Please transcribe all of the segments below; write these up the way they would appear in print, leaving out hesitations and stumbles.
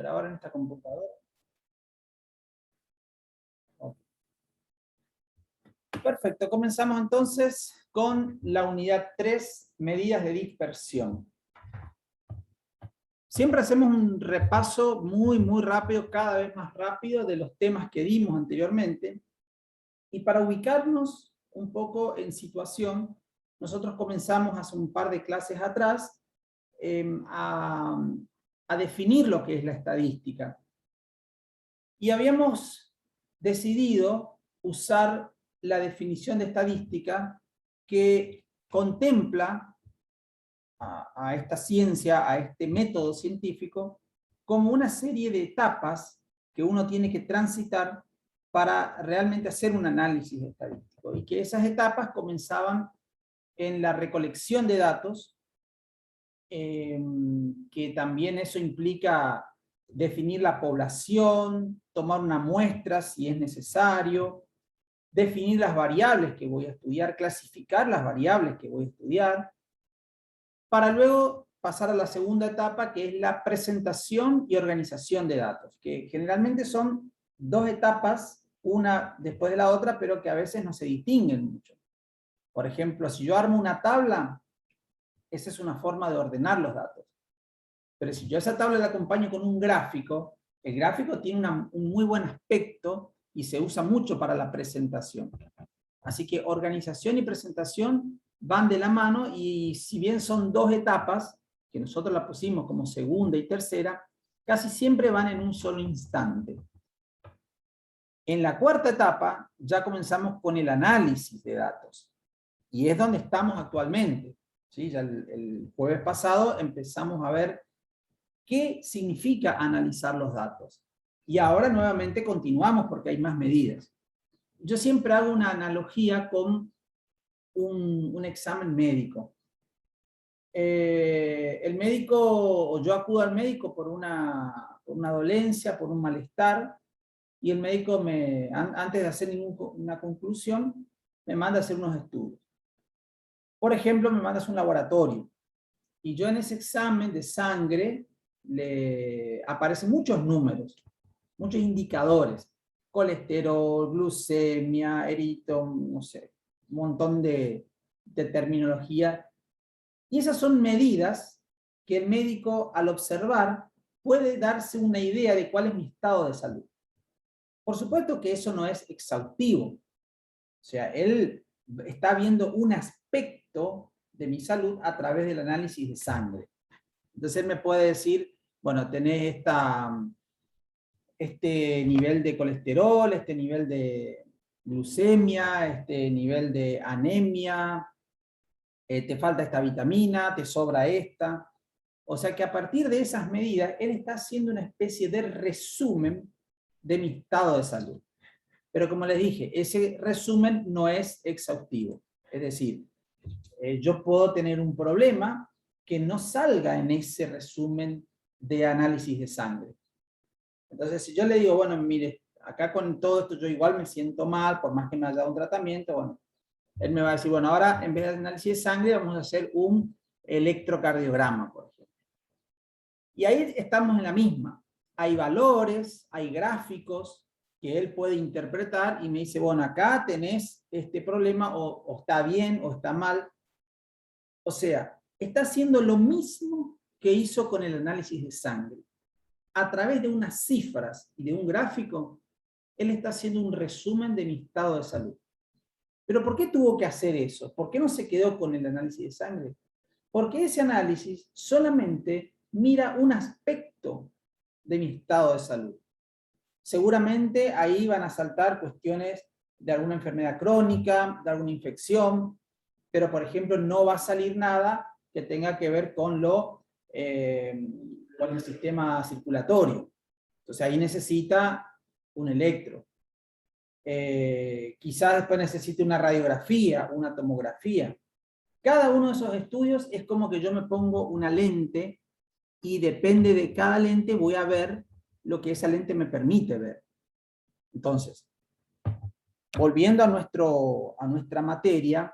pero ahora en esta computadora. Okay. Perfecto, comenzamos entonces con la unidad 3, medidas de dispersión. Siempre hacemos un repaso muy rápido, cada vez más rápido, de los temas que dimos anteriormente. Y para ubicarnos un poco en situación, nosotros comenzamos hace un par de clases atrás a definir lo que es la estadística. Y habíamos decidido usar la definición de estadística que contempla a esta ciencia, a este método científico, como una serie de etapas que uno tiene que transitar para realmente hacer un análisis estadístico. Y que esas etapas comenzaban en la recolección de datos, que también eso implica definir la población, tomar una muestra si es necesario, definir las variables que voy a estudiar, clasificar las variables que voy a estudiar, para luego pasar a la segunda etapa, que es la presentación y organización de datos, que generalmente son dos etapas, una después de la otra, pero que a veces no se distinguen mucho. Por ejemplo, si yo armo una tabla, esa es una forma de ordenar los datos. Pero si yo esa tabla la acompaño con un gráfico, el gráfico tiene un muy buen aspecto y se usa mucho para la presentación. Así que organización y presentación van de la mano, y si bien son dos etapas, que nosotros la pusimos como segunda y tercera, casi siempre van en un solo instante. En la cuarta etapa ya comenzamos con el análisis de datos, y es donde estamos actualmente. ¿Sí? Ya el jueves pasado empezamos a ver qué significa analizar los datos. Y ahora nuevamente continuamos porque hay más medidas. Yo siempre hago una analogía con un examen médico. El médico, o yo acudo al médico por una dolencia, por un malestar, y el médico antes de hacer una conclusión, me manda a hacer unos estudios. Por ejemplo, me mandas un laboratorio, y yo en ese examen de sangre le aparecen muchos números, muchos indicadores: colesterol, glucemia, no sé, un montón de terminología. Y esas son medidas que el médico, al observar, puede darse una idea de cuál es mi estado de salud. Por supuesto que eso no es exhaustivo. O sea, él está viendo un aspecto de mi salud a través del análisis de sangre. Entonces él me puede decir, bueno, tenés este nivel de colesterol, este nivel de glucemia, este nivel de anemia, te falta esta vitamina, te sobra esta. O sea que a partir de esas medidas, él está haciendo una especie de resumen de mi estado de salud. Pero como les dije, ese resumen no es exhaustivo. Es decir, yo puedo tener un problema que no salga en ese resumen de análisis de sangre. Entonces, si yo le digo, bueno, mire, acá con todo esto yo igual me siento mal, por más que me haya dado un tratamiento, bueno, él me va a decir, bueno, ahora en vez de análisis de sangre vamos a hacer un electrocardiograma, por ejemplo. Y ahí estamos en la misma. Hay valores, hay gráficos que él puede interpretar y me dice, bueno, acá tenés este problema, o está bien o está mal. O sea, está haciendo lo mismo que hizo con el análisis de sangre. A través de unas cifras y de un gráfico, él está haciendo un resumen de mi estado de salud. ¿Pero por qué tuvo que hacer eso? ¿Por qué no se quedó con el análisis de sangre? Porque ese análisis solamente mira un aspecto de mi estado de salud. Seguramente ahí van a saltar cuestiones de alguna enfermedad crónica, de alguna infección, pero por ejemplo no va a salir nada que tenga que ver con con el sistema circulatorio. Entonces ahí necesita un electro. Quizás después necesite una radiografía, una tomografía. Cada uno de esos estudios es como que yo me pongo una lente, y depende de cada lente voy a ver lo que esa lente me permite ver. Entonces, volviendo a nuestra materia,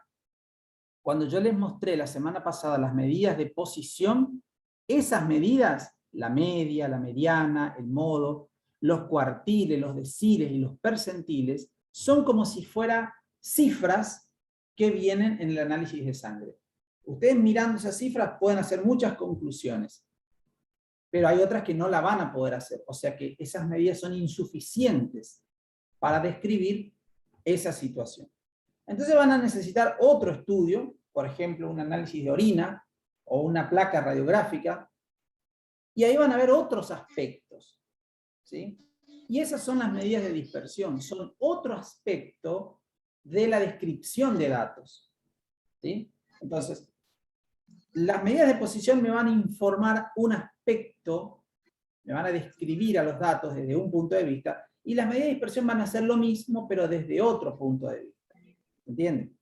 cuando yo les mostré la semana pasada las medidas de posición, esas medidas la media, la mediana, el modo, los cuartiles, los deciles y los percentiles son como si fueran cifras que vienen en el análisis de sangre. Ustedes mirando esas cifras pueden hacer muchas conclusiones, pero hay otras que no la van a poder hacer. O sea que esas medidas son insuficientes para describir esa situación. Entonces van a necesitar otro estudio, por ejemplo, un análisis de orina o una placa radiográfica, y ahí van a ver otros aspectos, ¿sí? Y esas son las medidas de dispersión, son otro aspecto de la descripción de datos, ¿sí? Entonces, las medidas de posición me van a informar un aspecto, me van a describir a los datos desde un punto de vista, y las medidas de dispersión van a hacer lo mismo, pero desde otro punto de vista. ¿Entienden?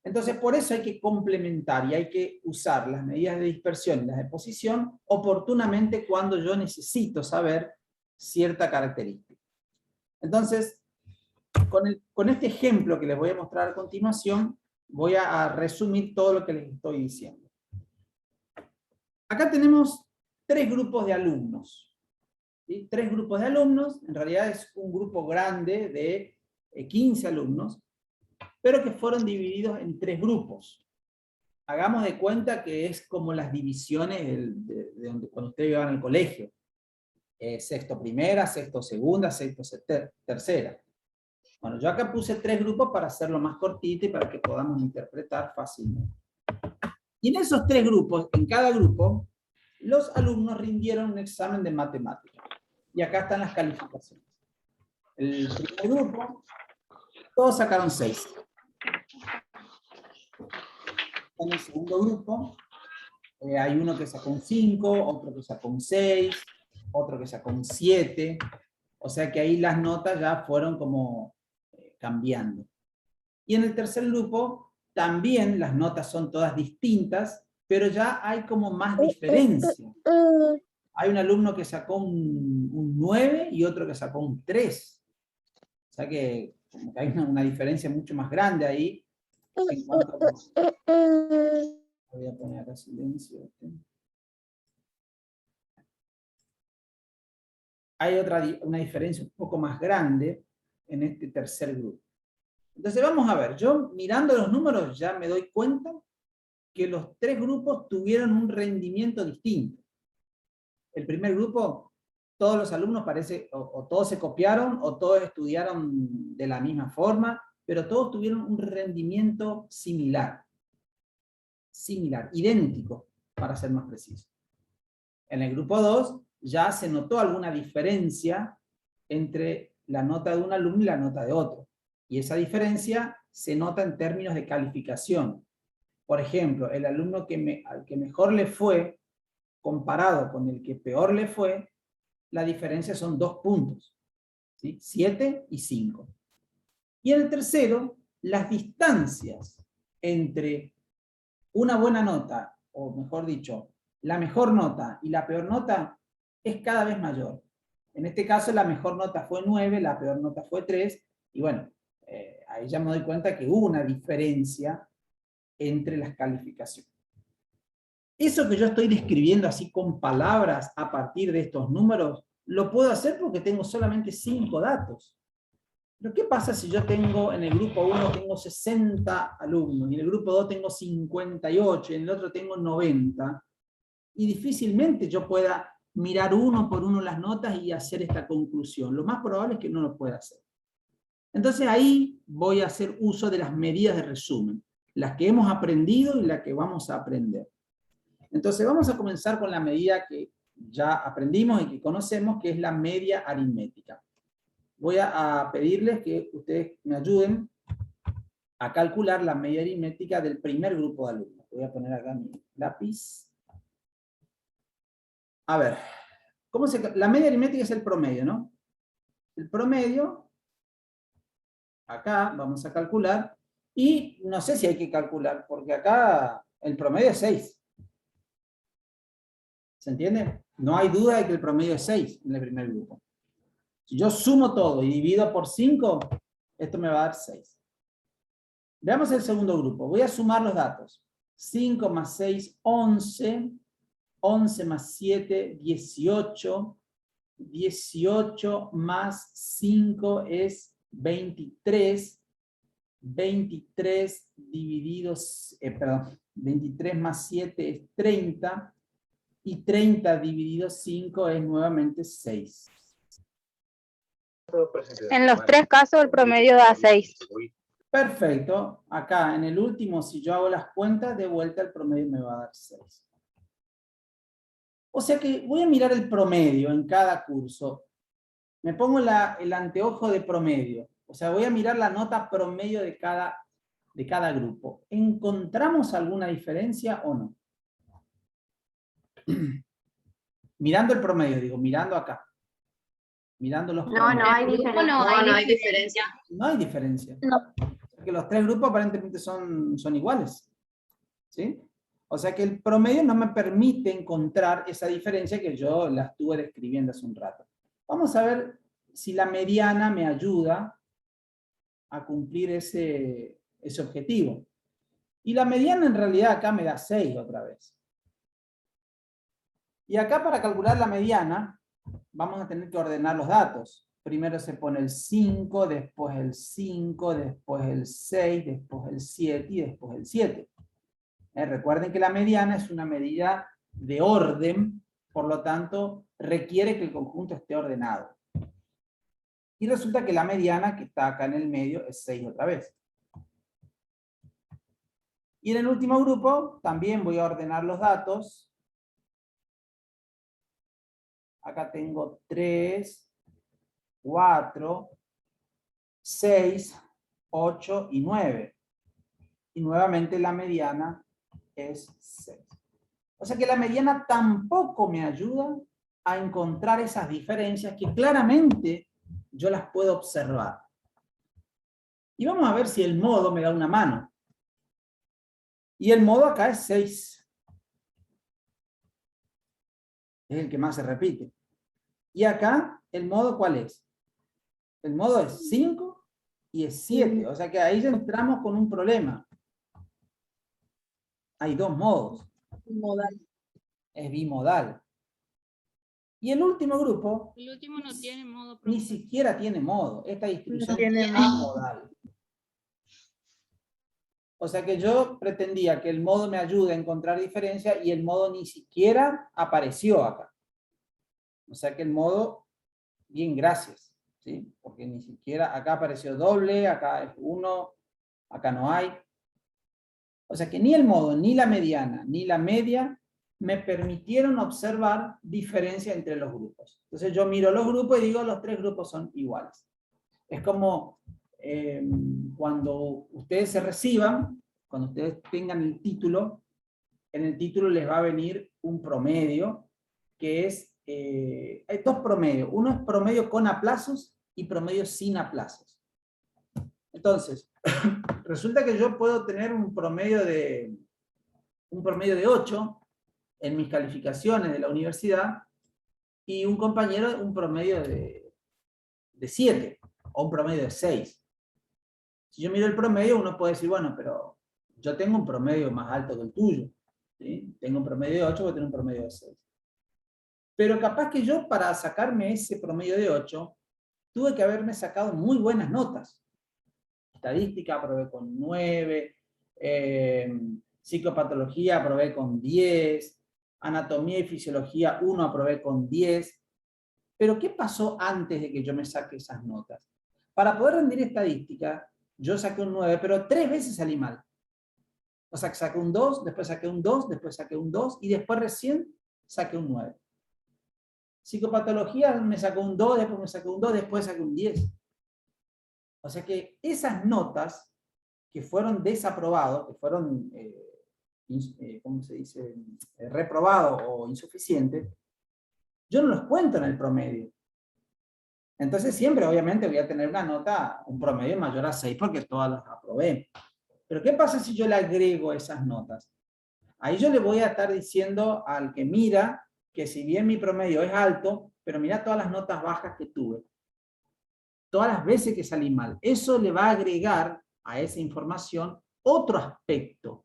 Entonces, por eso hay que complementar y hay que usar las medidas de dispersión y las de posición oportunamente cuando yo necesito saber cierta característica. Entonces, con este ejemplo que les voy a mostrar a continuación, voy a resumir todo lo que les estoy diciendo. Acá tenemos 3 grupos de alumnos. ¿Sí? 3 grupos de alumnos, en realidad es un grupo grande de 15 alumnos, pero que fueron divididos en 3 grupos. Hagamos de cuenta que es como las divisiones de donde, cuando ustedes iban al colegio. Sexto primera, sexto segunda, sexto tercera. Bueno, yo acá puse 3 grupos para hacerlo más cortito y para que podamos interpretar fácilmente. Y en esos 3 grupos, en cada grupo, los alumnos rindieron un examen de matemáticas. Y acá están las calificaciones. El primer grupo, todos sacaron 6. En el segundo grupo, hay uno que sacó un 5, otro que sacó un 6, otro que sacó un 7, o sea que ahí las notas ya fueron como cambiando. Y en el tercer grupo, también las notas son todas distintas, pero ya hay como más diferencia. Hay un alumno que sacó un 9 y otro que sacó un 3. O sea que, como que hay una diferencia mucho más grande ahí. En cuanto a... Voy a poner acá silencio. Hay una diferencia un poco más grande en este tercer grupo. Entonces vamos a ver, yo mirando los números ya me doy cuenta que los 3 grupos tuvieron un rendimiento distinto. El primer grupo, todos los alumnos parece, o todos se copiaron, o todos estudiaron de la misma forma, pero todos tuvieron un rendimiento similar, idéntico, para ser más preciso. En el grupo 2 ya se notó alguna diferencia entre la nota de un alumno y la nota de otro. Y esa diferencia se nota en términos de calificación. Por ejemplo, el alumno al que mejor le fue, comparado con el que peor le fue, la diferencia son 2 puntos. ¿Sí? 7 y 5. Y en el tercero, las distancias entre una buena nota, o mejor dicho, la mejor nota y la peor nota, es cada vez mayor. En este caso la mejor nota fue 9, la peor nota fue 3, y bueno, ahí ya me doy cuenta que hubo una diferencia entre las calificaciones. Eso que yo estoy describiendo así con palabras a partir de estos números, lo puedo hacer porque tengo solamente 5 datos. Pero ¿qué pasa si yo tengo en el grupo 1 tengo 60 alumnos, y en el grupo 2 tengo 58, y en el otro tengo 90? Y difícilmente yo pueda mirar uno por uno las notas y hacer esta conclusión. Lo más probable es que no lo pueda hacer. Entonces ahí voy a hacer uso de las medidas de resumen, las que hemos aprendido y las que vamos a aprender. Entonces vamos a comenzar con la medida que ya aprendimos y que conocemos, que es la media aritmética. Voy a pedirles que ustedes me ayuden a calcular la media aritmética del primer grupo de alumnos. Voy a poner acá mi lápiz. A ver, la media aritmética es el promedio, ¿no? El promedio, acá vamos a calcular, y no sé si hay que calcular, porque acá el promedio es 6. ¿Se entiende? No hay duda de que el promedio es 6 en el primer grupo. Si yo sumo todo y divido por 5, esto me va a dar 6. Veamos el segundo grupo. Voy a sumar los datos. 5 más 6, 11. 11 más 7, 18. 18 más 5 es 23. 23 divididos, perdón, 23 más 7 es 30. Y 30 dividido 5 es nuevamente 6. En los tres casos el promedio da 6. Perfecto. Acá en el último, si yo hago las cuentas, de vuelta el promedio me va a dar 6. O sea que voy a mirar el promedio en cada curso. Me pongo el anteojo de promedio. O sea, voy a mirar la nota promedio de cada grupo. ¿Encontramos alguna diferencia o no? Mirando el promedio, digo, mirando acá. Mirando los promedios. No hay diferencia. No hay diferencia. No hay diferencia. No. Porque los tres grupos aparentemente son iguales. ¿Sí? O sea que el promedio no me permite encontrar esa diferencia que yo la estuve describiendo hace un rato. Vamos a ver si la mediana me ayuda a cumplir ese objetivo. Y la mediana en realidad acá me da 6 otra vez. Y acá para calcular la mediana vamos a tener que ordenar los datos. Primero se pone el 5, después el 5, después el 6, después el 7 y después el 7. Recuerden que la mediana es una medida de orden, por lo tanto requiere que el conjunto esté ordenado. Y resulta que la mediana que está acá en el medio es 6 otra vez. Y en el último grupo también voy a ordenar los datos. Acá tengo 3, 4, 6, 8 y 9. Y nuevamente la mediana es 6. O sea que la mediana tampoco me ayuda a encontrar esas diferencias que claramente yo las puedo observar. Y vamos a ver si el modo me da una mano. Y el modo acá es 6. Es el que más se repite. Y acá, ¿el modo cuál es? El modo es 5 y es 7. O sea que ahí ya entramos con un problema. Hay dos modos. Modal. Es bimodal. Y el último grupo... El último no tiene modo. Ni siquiera tiene modo. Esta distribución tiene es amodal. O sea que yo pretendía que el modo me ayude a encontrar diferencia y el modo ni siquiera apareció acá. O sea que el modo, bien, gracias. ¿Sí? Porque ni siquiera acá apareció doble, acá es 1, acá no hay. O sea que ni el modo, ni la mediana, ni la media me permitieron observar diferencia entre los grupos. Entonces yo miro los grupos y digo los tres grupos son iguales. Es como cuando ustedes se reciban, cuando ustedes tengan el título, en el título les va a venir un promedio, que es, hay dos promedios. Uno es promedio con aplazos y promedio sin aplazos. Entonces, resulta que yo puedo tener un promedio de 8 en mis calificaciones de la universidad y un compañero un promedio de 7 o un promedio de 6. Si yo miro el promedio, uno puede decir, bueno, pero yo tengo un promedio más alto que el tuyo. ¿Sí? Tengo un promedio de 8, voy a tener un promedio de 6. Pero capaz que yo, para sacarme ese promedio de 8, tuve que haberme sacado muy buenas notas. Estadística aprobé con 9, psicopatología aprobé con 10, anatomía y fisiología 1 aprobé con 10. Pero ¿qué pasó antes de que yo me saque esas notas? Para poder rendir estadística, yo saqué un 9, pero 3 veces salí mal. O sea, que saqué un 2, después saqué un 2, después saqué un 2, y después recién saqué un 9. Psicopatología me sacó un 2, después me sacó un 2, después saqué un 10. O sea que esas notas que fueron desaprobados, que fueron, ¿cómo se dice? Reprobados o insuficientes, yo no los cuento en el promedio. Entonces siempre, obviamente, voy a tener una nota, un promedio mayor a 6, porque todas las aprobé. Pero ¿qué pasa si yo le agrego esas notas? Ahí yo le voy a estar diciendo al que mira que si bien mi promedio es alto, pero mira todas las notas bajas que tuve. Todas las veces que salí mal. Eso le va a agregar a esa información otro aspecto.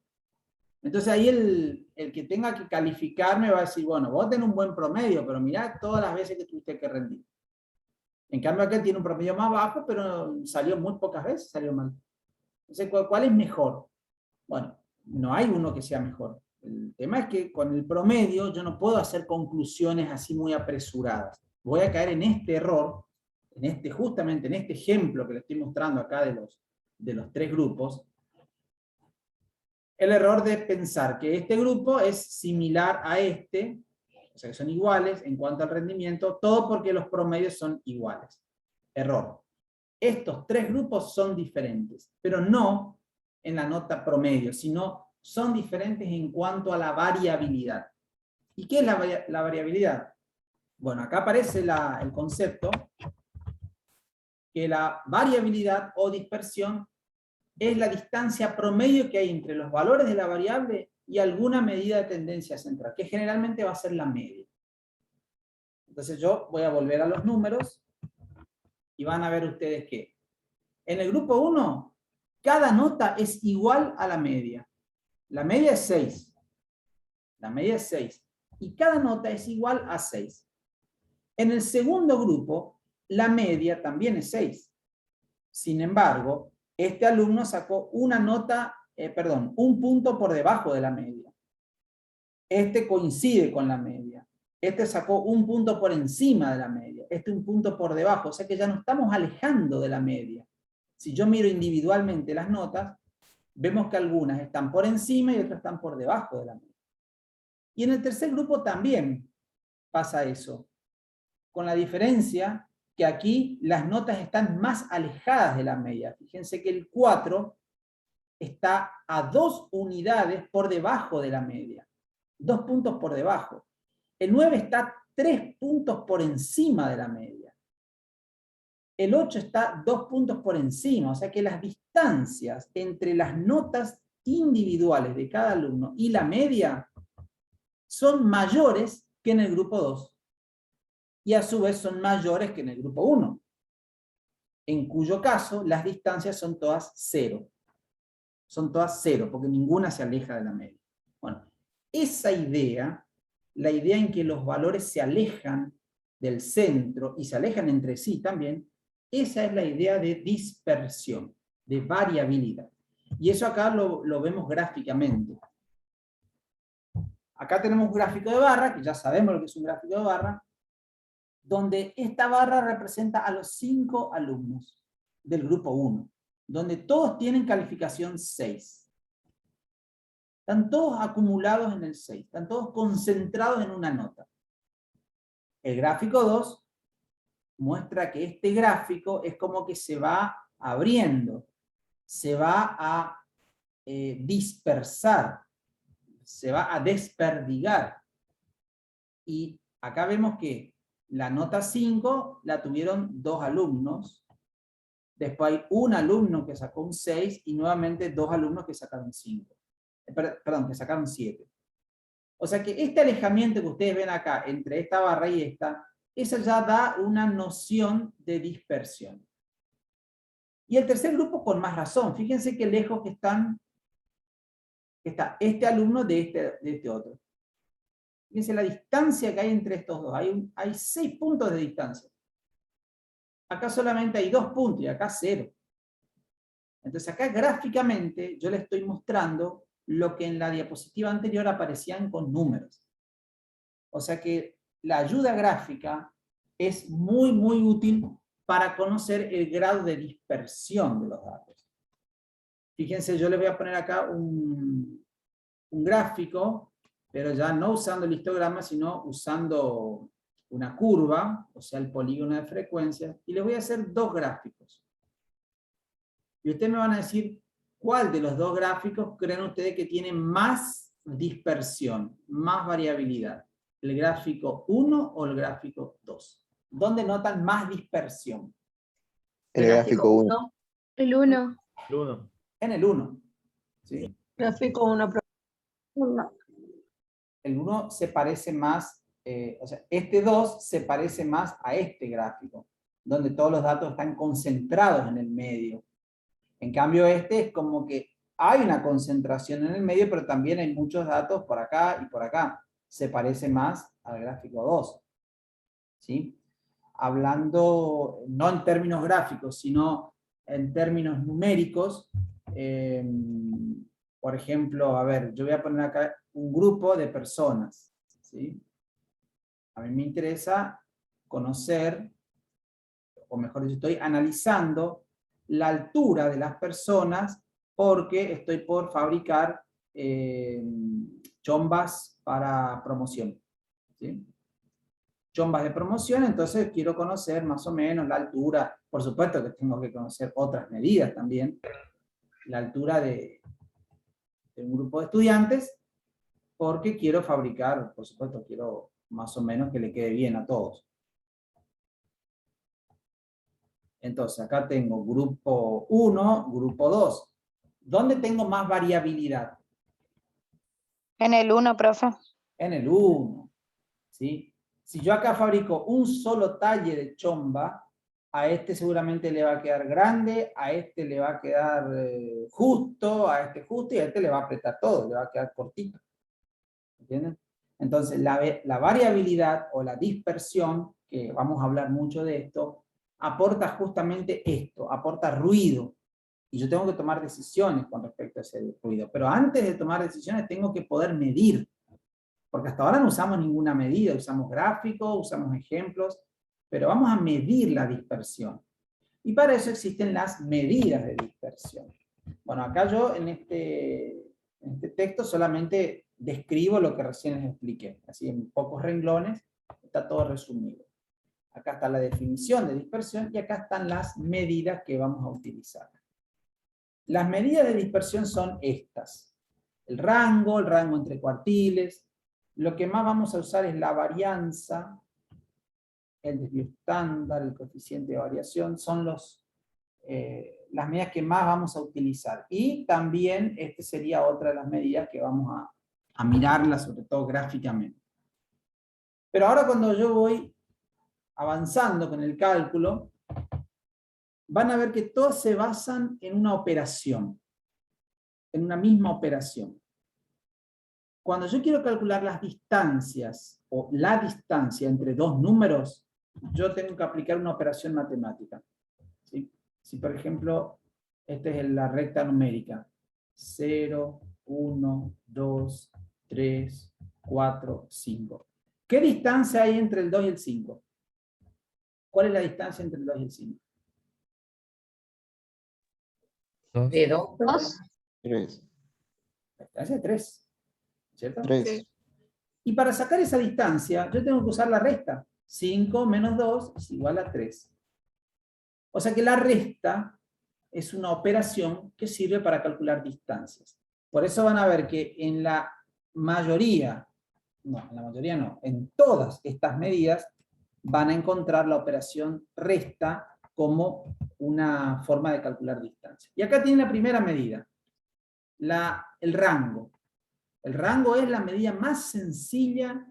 Entonces ahí el que tenga que calificar me va a decir, bueno, vos tenés un buen promedio, pero mirá todas las veces que tuviste que rendir. En cambio aquel tiene un promedio más bajo, pero salió muy pocas veces, salió mal. Entonces, ¿cuál es mejor? Bueno, no hay uno que sea mejor. El tema es que con el promedio yo no puedo hacer conclusiones así muy apresuradas. Voy a caer en este error, justamente en este ejemplo que le estoy mostrando acá de los 3 grupos, el error de pensar que este grupo es similar a este, o sea que son iguales en cuanto al rendimiento, todo porque los promedios son iguales. Error. Estos 3 grupos son diferentes, pero no en la nota promedio, sino son diferentes en cuanto a la variabilidad. ¿Y qué es la variabilidad? Bueno, acá aparece el concepto que la variabilidad o dispersión es la distancia promedio que hay entre los valores de la variable y alguna medida de tendencia central, que generalmente va a ser la media. Entonces yo voy a volver a los números y van a ver ustedes que en el grupo 1, cada nota es igual a la media. La media es 6. La media es 6. Y cada nota es igual a 6. En el segundo grupo, la media también es 6. Sin embargo, este alumno sacó un punto por debajo de la media. Este coincide con la media. Este sacó un punto por encima de la media. Este un punto por debajo. O sea que ya nos estamos alejando de la media. Si yo miro individualmente las notas, vemos que algunas están por encima y otras están por debajo de la media. Y en el tercer grupo también pasa eso, con la diferencia que aquí las notas están más alejadas de la media. Fíjense que el 4 está a 2 unidades por debajo de la media, 2 puntos por debajo. El 9 está 3 puntos por encima de la media. El 8 está 2 puntos por encima, o sea que las distancias entre las notas individuales de cada alumno y la media son mayores que en el grupo 2. Y a su vez son mayores que en el grupo 1. En cuyo caso las distancias son todas 0. Son todas 0, porque ninguna se aleja de la media. Bueno, esa idea, la idea en que los valores se alejan del centro y se alejan entre sí también, esa es la idea de dispersión, de variabilidad. Y eso acá lo vemos gráficamente. Acá tenemos un gráfico de barra, que ya sabemos lo que es un gráfico de barra, donde esta barra representa a los 5 alumnos del grupo 1, donde todos tienen calificación 6. Están todos acumulados en el 6, están todos concentrados en una nota. El gráfico 2 muestra que este gráfico es como que se va abriendo, se va a dispersar, se va a desperdigar. Y acá vemos que la nota 5 la tuvieron 2 alumnos, después hay un alumno que sacó un 6 y nuevamente 2 alumnos que sacaron 5. Perdón, que sacaron 7. O sea que este alejamiento que ustedes ven acá entre esta barra y esta, eso ya da una noción de dispersión. Y el tercer grupo con más razón. Fíjense qué lejos que está este alumno de este otro. Fíjense la distancia que hay entre estos dos. Hay 6 puntos de distancia. Acá solamente hay 2 puntos y acá 0. Entonces acá gráficamente yo le estoy mostrando lo que en la diapositiva anterior aparecían con números. O sea que la ayuda gráfica es muy, muy útil para conocer el grado de dispersión de los datos. Fíjense, yo les voy a poner acá un gráfico, pero ya no usando el histograma, sino usando una curva, o sea, el polígono de frecuencias, y les voy a hacer 2 gráficos. Y ustedes me van a decir cuál de los 2 gráficos creen ustedes que tiene más dispersión, más variabilidad. ¿El gráfico 1 o el gráfico 2? ¿Dónde notan más dispersión? El gráfico 1. El 1. El 1. En el 1. ¿Sí? Gráfico 1. El 1 se parece más, o sea, este 2 se parece más a este gráfico, donde todos los datos están concentrados en el medio. En cambio este es como que Hay una concentración en el medio, pero también hay muchos datos por acá y por acá. Se parece más al gráfico 2. ¿Sí? Hablando, no en términos gráficos, sino en términos numéricos, por ejemplo, a ver, yo voy a poner acá un grupo de personas, ¿sí? A mí me interesa conocer, o mejor dicho, estoy analizando la altura de las personas porque estoy por fabricar chombas para promoción, ¿sí? Chombas de promoción, entonces quiero conocer más o menos la altura, por supuesto que tengo que conocer otras medidas también, la altura de un grupo de estudiantes, porque quiero fabricar, por supuesto, quiero más o menos que le quede bien a todos. Entonces acá tengo grupo 1, grupo 2. ¿Dónde tengo más variabilidad? En el 1, profe. En el 1, ¿sí? Si yo acá fabrico un solo talle de chomba, a este seguramente le va a quedar grande, a este le va a quedar justo, a este justo, y a este le va a apretar todo, le va a quedar cortito. ¿Entienden? Entonces, la variabilidad o la dispersión, que vamos a hablar mucho de esto, aporta justamente esto, aporta ruido. Y yo tengo que tomar decisiones con respecto a ese ruido. Pero antes de tomar decisiones tengo que poder medir. Porque hasta ahora no usamos ninguna medida, usamos gráficos, usamos ejemplos, pero vamos a medir la dispersión. Y para eso existen las medidas de dispersión. Bueno, acá yo en este texto solamente describo lo que recién les expliqué. Así en pocos renglones está todo resumido. Acá está la definición de dispersión y acá están las medidas que vamos a utilizar. Las medidas de dispersión son estas. El rango entre cuartiles. Lo que más vamos a usar es la varianza, el desvío estándar, el coeficiente de variación, son las medidas que más vamos a utilizar. Y también esta sería otra de las medidas que vamos a mirarla, sobre todo gráficamente. Pero ahora cuando yo voy avanzando con el cálculo, van a ver que todas se basan en una operación, en una misma operación. Cuando yo quiero calcular las distancias, o la distancia entre dos números, yo tengo que aplicar una operación matemática. ¿Sí? Si por ejemplo, esta es la recta numérica, 0, 1, 2, 3, 4, 5. ¿Qué distancia hay entre el 2 y el 5? ¿Cuál es la distancia entre el 2 y el 5? ¿De 2? 3. La distancia es 3, ¿cierto? 3. Y para sacar esa distancia, yo tengo que usar la resta. 5 menos 2 es igual a 3. O sea que la resta es una operación que sirve para calcular distancias. Por eso van a ver que en la mayoría, en todas estas medidas van a encontrar la operación resta como una forma de calcular distancia. Y acá tienen la primera medida, el rango. El rango es la medida más sencilla,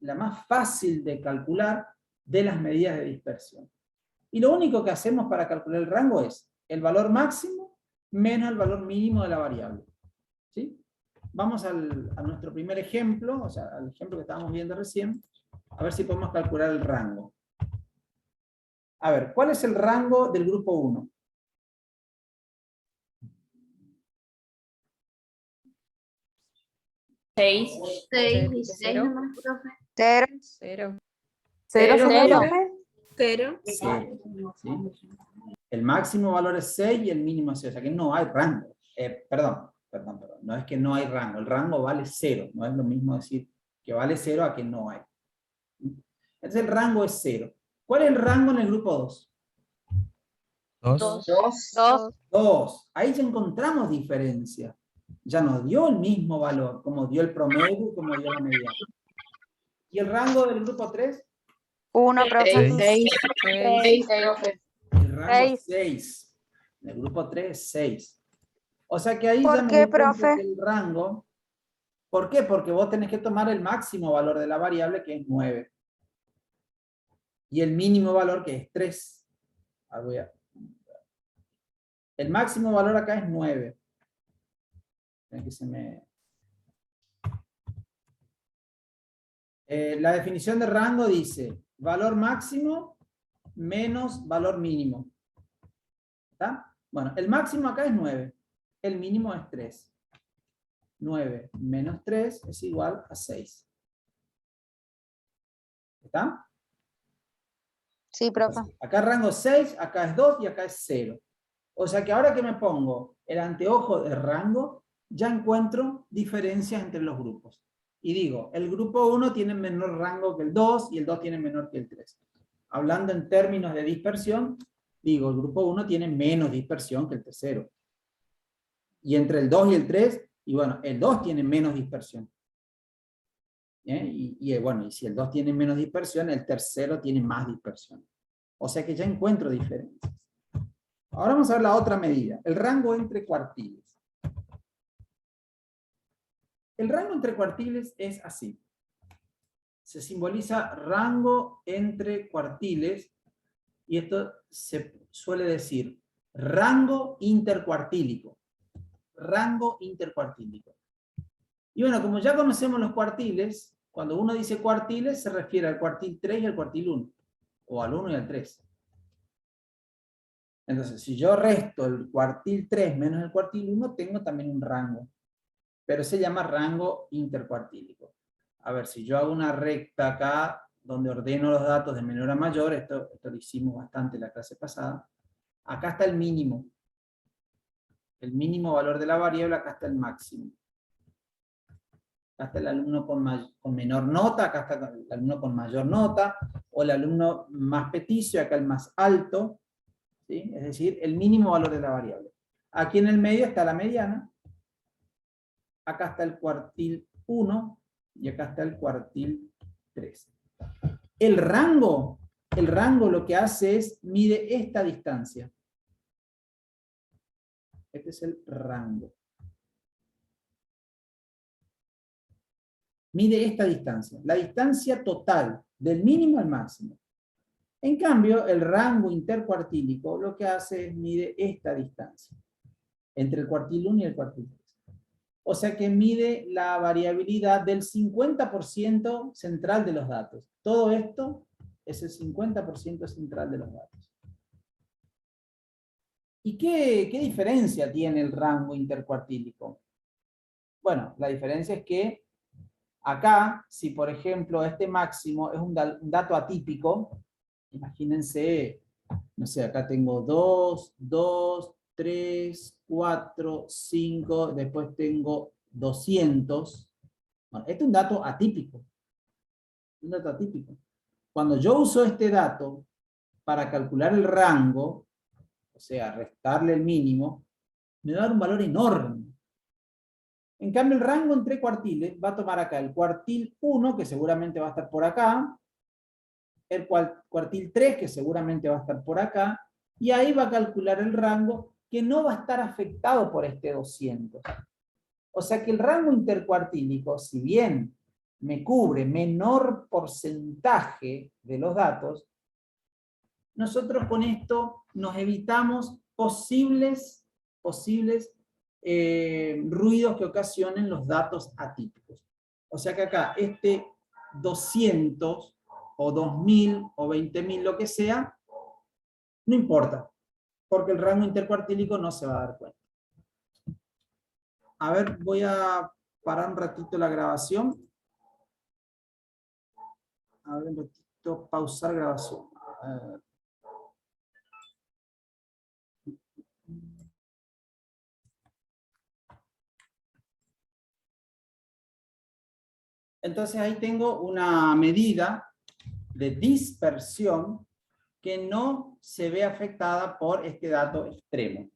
la más fácil de calcular de las medidas de dispersión. Y lo único que hacemos para calcular el rango es el valor máximo menos el valor mínimo de la variable. ¿Sí? Vamos a nuestro primer ejemplo, o sea, al ejemplo que estábamos viendo recién, a ver si podemos calcular el rango. A ver, ¿cuál es el rango del grupo 1? 6 y 6 Cero. nomás, profe. 0. 0. 0, Cero. profe. 0. ¿Sí? El máximo valor es 6 y el mínimo es 6, o sea que no hay rango. Perdón, no es que no hay rango, el rango vale 0, no es lo mismo decir que vale 0 a que no hay. Entonces el rango es 0. ¿Cuál es el rango en el grupo 2? 2. 2. 2. Ahí ya encontramos diferencia. Ya nos dio el mismo valor, como dio el promedio y como dio la mediana. ¿Y el rango del grupo 3? 1, profe. 6, 6. profe. El rango es 6. 6. En el grupo 3 es 6. O sea que ahí ya ¿Por me qué, doy cuenta profe? que el rango... ¿Por qué? Porque vos tenés que tomar el máximo valor de la variable, que es 9. Y el mínimo valor, que es 3. El máximo valor acá es 9. Que se me... la definición de rango dice valor máximo menos valor mínimo. ¿Está? Bueno, el máximo acá es 9, el mínimo es 3. 9 menos 3 es igual a 6. ¿Está? Sí, profe. Acá rango 6, acá es 2 y acá es 0. O sea que ahora que me pongo el anteojo de rango, ya encuentro diferencias entre los grupos. Y digo, el grupo 1 tiene menor rango que el 2 y el 2 tiene menor que el 3. Hablando en términos de dispersión, digo, el grupo 1 tiene menos dispersión que el tercero. Y entre el 2 y el 3, y bueno, el 2 tiene menos dispersión. Y bueno, y si el 2 tiene menos dispersión, el tercero tiene más dispersión. O sea que ya encuentro diferencias. Ahora vamos a ver la otra medida, el rango entre cuartiles. El rango entre cuartiles es así. Se simboliza rango entre cuartiles, y esto se suele decir rango intercuartílico. Rango intercuartílico. Y bueno, como ya conocemos los cuartiles, cuando uno dice cuartiles se refiere al cuartil 3 y al cuartil 1, o al 1 y al 3. Entonces, si yo resto el cuartil 3 menos el cuartil 1, tengo también un rango. Pero se llama rango intercuartílico. A ver, si yo hago una recta acá, donde ordeno los datos de menor a mayor, esto lo hicimos bastante la clase pasada, acá está el mínimo. El mínimo valor de la variable, acá está el máximo. Acá está el alumno con menor nota, acá está el alumno con mayor nota, o el alumno más peticio, acá el más alto. ¿Sí? Es decir, el mínimo valor de la variable. Aquí en el medio está la mediana, acá está el cuartil 1 y acá está el cuartil 3. El rango lo que hace es mide esta distancia. Este es el rango. Mide esta distancia, la distancia total del mínimo al máximo. En cambio, el rango intercuartílico lo que hace es mide esta distancia, entre el cuartil 1 y el cuartil 3. O sea que mide la variabilidad del 50% central de los datos. Todo esto es el 50% central de los datos. ¿Y qué diferencia tiene el rango intercuartílico? Bueno, la diferencia es que acá, si por ejemplo este máximo es un dato atípico, imagínense, no sé, acá tengo 2, 2, 3, 4, 5, después tengo 200. Bueno, este es un dato atípico. Un dato atípico. Cuando yo uso este dato para calcular el rango, o sea, restarle el mínimo, me va a dar un valor enorme. En cambio, el rango entre cuartiles va a tomar acá el cuartil 1, que seguramente va a estar por acá, el cuartil 3, que seguramente va a estar por acá, y ahí va a calcular el rango que no va a estar afectado por este 200. O sea que el rango intercuartílico, si bien me cubre menor porcentaje de los datos, nosotros con esto nos evitamos posibles ruidos que ocasionen los datos atípicos. O sea que acá este 200 o 2000 o 20.000, lo que sea, no importa, porque el rango intercuartílico no se va a dar cuenta. A ver, voy a parar un ratito la grabación. A ver, un ratito, pausar grabación. Entonces ahí tengo una medida de dispersión que no se ve afectada por este dato extremo.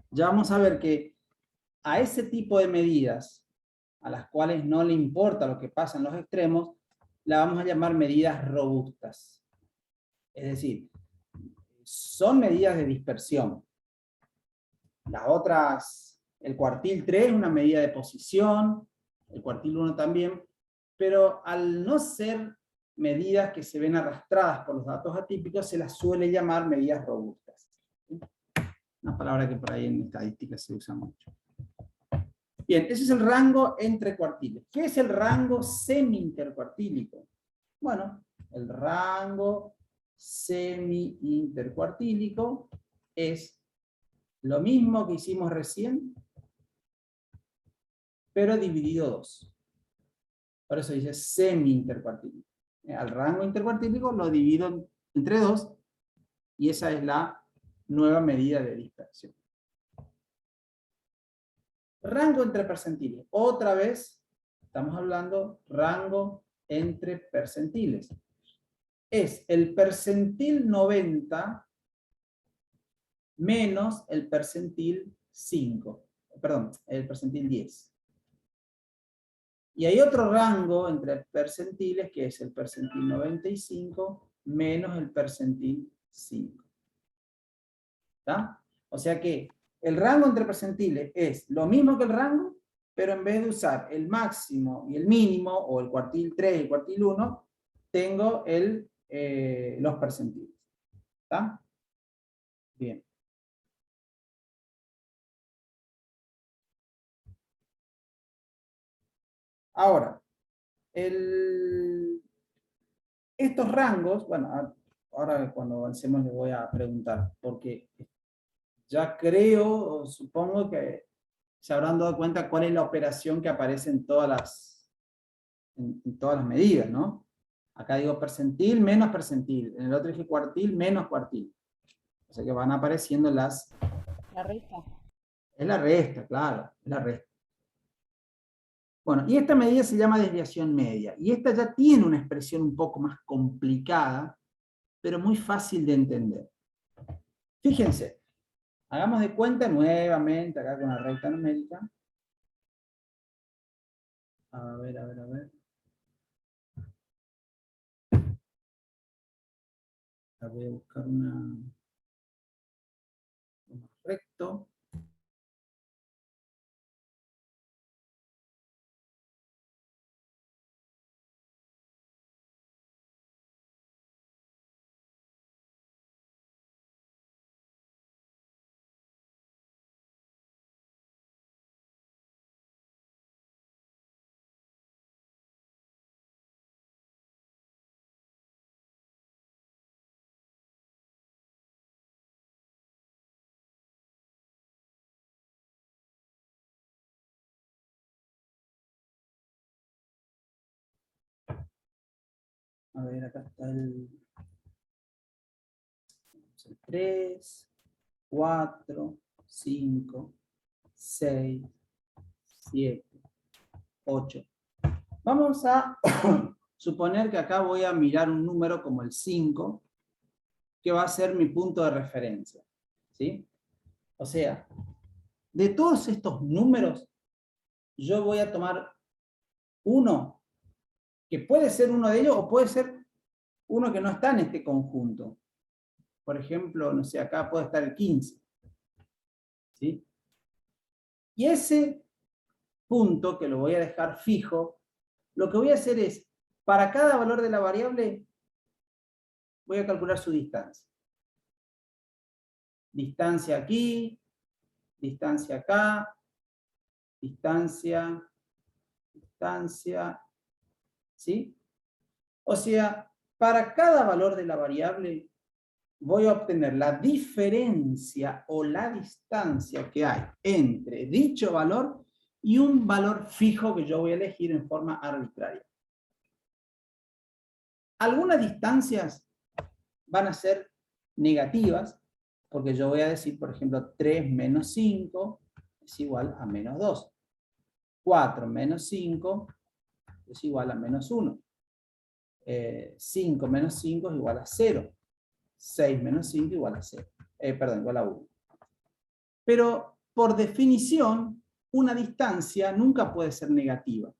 Ya vamos a ver que a ese tipo de medidas, a las cuales no le importa lo que pasa en los extremos, la vamos a llamar medidas robustas. Es decir, son medidas de dispersión. Las otras, el cuartil 3 es una medida de posición, el cuartil 1 también, pero al no ser medidas que se ven arrastradas por los datos atípicos, se las suele llamar medidas robustas. Una palabra que por ahí en estadística se usa mucho. Bien, ese es el rango entre cuartiles. ¿Qué es el rango semi-intercuartílico? Bueno, el rango semi-intercuartílico es lo mismo que hicimos recién, pero dividido 2. Por eso dice semi-intercuartílico. Al rango intercuartílico lo divido entre 2 y esa es la nueva medida de dispersión. Rango entre percentiles. Otra vez estamos hablando rango entre percentiles. Es el percentil 90 menos el percentil 5. Perdón, el percentil 10. Y hay otro rango entre percentiles que es el percentil 95 menos el percentil 5. ¿Está? O sea que el rango entre percentiles es lo mismo que el rango, pero en vez de usar el máximo y el mínimo, o el cuartil 3 y el cuartil 1, tengo los percentiles. ¿Está? Bien. Ahora, estos rangos, bueno, ahora cuando avancemos les voy a preguntar, porque ya creo, o supongo que se habrán dado cuenta cuál es la operación que aparece en todas las medidas, ¿no? Acá digo percentil menos percentil, en el otro dije cuartil menos cuartil. O sea que van apareciendo las... La resta. Es la resta, claro, es la resta. Bueno, y esta medida se llama desviación media, y esta ya tiene una expresión un poco más complicada, pero muy fácil de entender. Fíjense, hagamos de cuenta nuevamente acá con la recta numérica. A ver, a ver, a ver. Voy a buscar un recto. A ver, acá está el 3, 4, 5, 6, 7, 8. Vamos a suponer que acá voy a mirar un número como el 5, que va a ser mi punto de referencia. ¿Sí? O sea, de todos estos números, yo voy a tomar uno, que puede ser uno de ellos, o puede ser uno que no está en este conjunto. Por ejemplo, no sé, acá puede estar el 15. ¿Sí? Y ese punto, que lo voy a dejar fijo, lo que voy a hacer es, para cada valor de la variable, voy a calcular su distancia. Distancia aquí, distancia acá, distancia, distancia, ¿sí? O sea, para cada valor de la variable, voy a obtener la diferencia o la distancia que hay entre dicho valor y un valor fijo que yo voy a elegir en forma arbitraria. Algunas distancias van a ser negativas, porque yo voy a decir, por ejemplo, 3 menos 5 es igual a menos 2. 4 menos 5 es igual a menos 1. 5 menos 5 es igual a 0. 6 menos 5 igual a 0. Igual a 1. Pero, por definición, una distancia nunca puede ser negativa.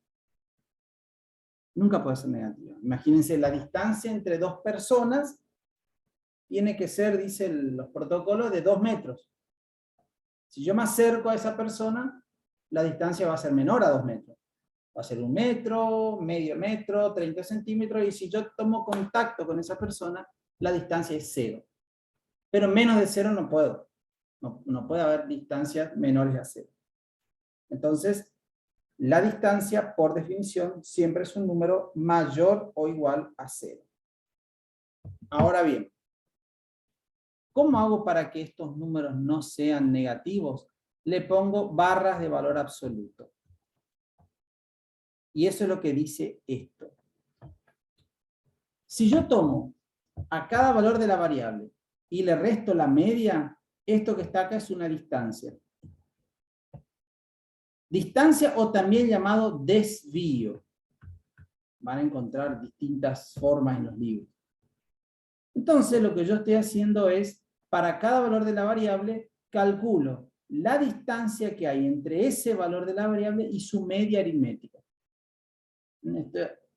Nunca puede ser negativa. Imagínense, la distancia entre dos personas tiene que ser, dicen los protocolos, de 2 metros. Si yo me acerco a esa persona, la distancia va a ser menor a 2 metros. Va a ser 1 metro, medio metro, 30 centímetros, y si yo tomo contacto con esa persona, la distancia es 0. Pero menos de 0 no puedo. No puede haber distancias menores a 0. Entonces, La distancia, por definición, siempre es un número mayor o igual a 0. Ahora bien, ¿cómo hago para que estos números no sean negativos? Le pongo barras de valor absoluto. Y eso es lo que dice esto. Si yo tomo a cada valor de la variable y le resto la media, esto que está acá es una distancia. Distancia o también llamado desvío. Van a encontrar distintas formas en los libros. Entonces lo que yo estoy haciendo es, para cada valor de la variable, calculo la distancia que hay entre ese valor de la variable y su media aritmética.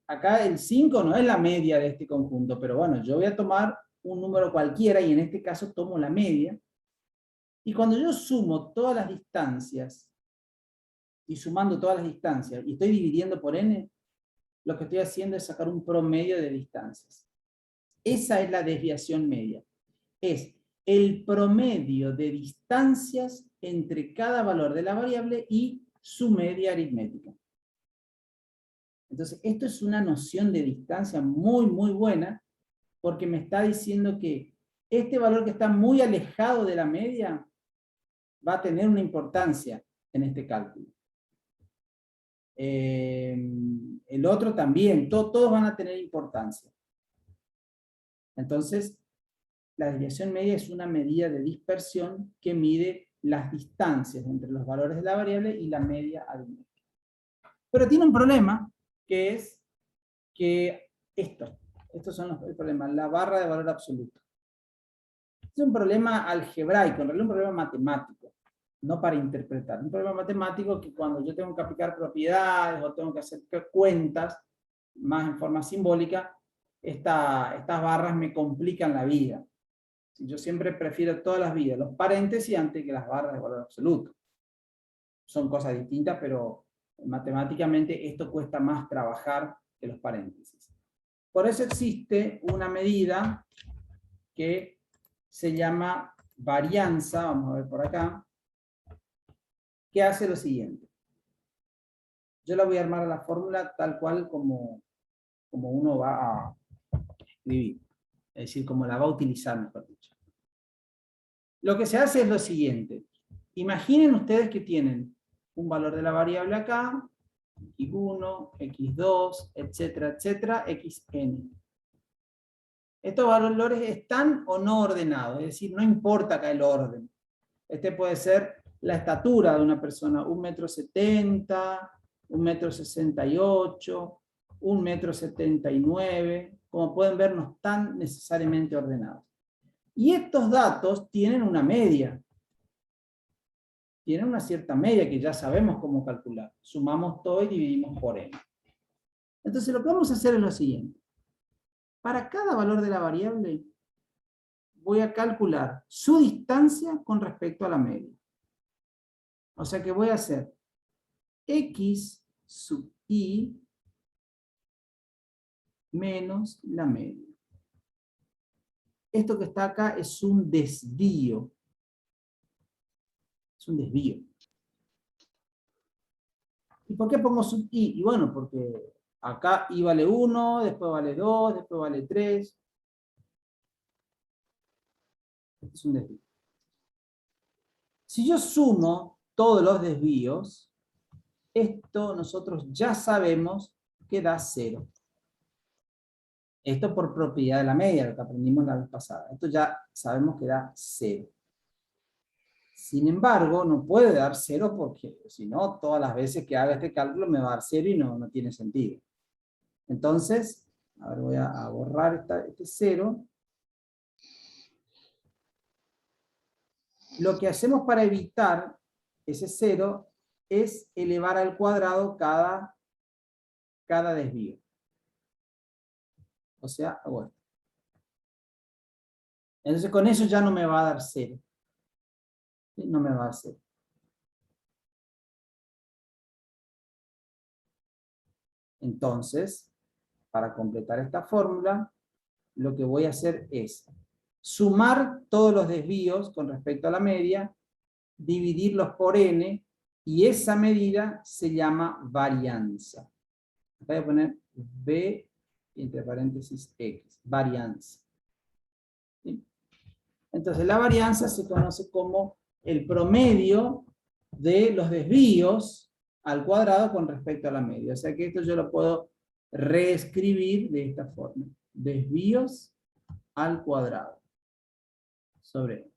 Acá el 5 no es la media de este conjunto, pero bueno, yo voy a tomar un número cualquiera y en este caso tomo la media. Y cuando yo sumo todas las distancias, y sumando todas las distancias, y estoy dividiendo por n, lo que estoy haciendo es sacar un promedio de distancias. Esa es la desviación media. Es el promedio de distancias entre cada valor de la variable y su media aritmética. Entonces, esto es una noción de distancia muy, muy buena, porque me está diciendo que este valor que está muy alejado de la media va a tener una importancia en este cálculo. El otro también, todos van a tener importancia. Entonces, la desviación media es una medida de dispersión que mide las distancias entre los valores de la variable y la media aritmética. Pero tiene un problema, que es que estos son el problema, la barra de valor absoluto. Es un problema algebraico, en realidad un problema matemático, no para interpretar. Un problema matemático que cuando yo tengo que aplicar propiedades o tengo que hacer cuentas, más en forma simbólica, estas barras me complican la vida. Yo siempre prefiero todas las vidas, los paréntesis antes que las barras de valor absoluto. Son cosas distintas, pero matemáticamente esto cuesta más trabajar que los paréntesis. Por eso existe una medida que se llama varianza, vamos a ver por acá, que hace lo siguiente. Yo la voy a armar a la fórmula tal cual como uno va a escribir, es decir, como la va a utilizar, mejor dicho. Lo que se hace es lo siguiente. Imaginen ustedes que tienen un valor de la variable acá, x1, x2, etcétera, etcétera, xn. Estos valores están o no ordenados, es decir, no importa acá el orden. Este puede ser la estatura de una persona, 1,70 m, 1,68 m, 1,79 m. Como pueden ver, no están necesariamente ordenados. Y estos datos tienen una media. Tienen una cierta media que ya sabemos cómo calcular. Sumamos todo y dividimos por n. Entonces lo que vamos a hacer es lo siguiente. Para cada valor de la variable, voy a calcular su distancia con respecto a la media. O sea que voy a hacer x sub i menos la media. Esto que está acá es un desvío. Es un desvío. ¿Y por qué pongo sub i? Y bueno, porque acá i vale 1, después vale 2, después vale 3. Este es un desvío. Si yo sumo todos los desvíos, esto nosotros ya sabemos que da 0. Esto por propiedad de la media, lo que aprendimos la vez pasada. Esto ya sabemos que da 0. Sin embargo, no puede dar 0 porque si no, todas las veces que haga este cálculo me va a dar 0 y no tiene sentido. Entonces, a ver, voy a borrar este 0. Lo que hacemos para evitar ese 0 es elevar al cuadrado cada desvío. O sea, hago esto. Entonces con eso ya no me va a dar 0. ¿Sí? No me va a dar 0. Entonces, para completar esta fórmula, lo que voy a hacer es sumar todos los desvíos con respecto a la media, dividirlos por n Y esa medida se llama varianza. Acá voy a poner B entre paréntesis X, varianza. ¿Sí? Entonces la varianza se conoce como el promedio de los desvíos al cuadrado con respecto a la media. O sea que esto yo lo puedo reescribir de esta forma. Desvíos al cuadrado sobre N.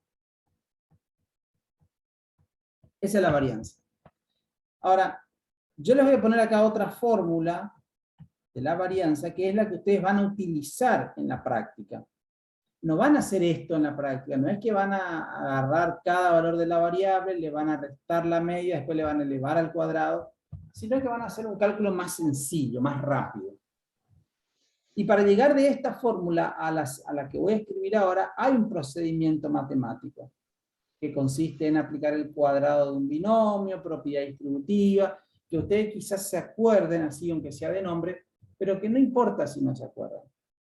Esa es la varianza. Ahora, yo les voy a poner acá otra fórmula de la varianza, que es la que ustedes van a utilizar en la práctica. No van a hacer esto en la práctica, no es que van a agarrar cada valor de la variable, le van a restar la media, después le van a elevar al cuadrado, sino que van a hacer un cálculo más sencillo, más rápido. Y para llegar de esta fórmula a la que voy a escribir ahora, hay un procedimiento matemático, que consiste en aplicar el cuadrado de un binomio, propiedad distributiva, que ustedes quizás se acuerden, así aunque sea de nombre, pero que no importa si no se acuerdan.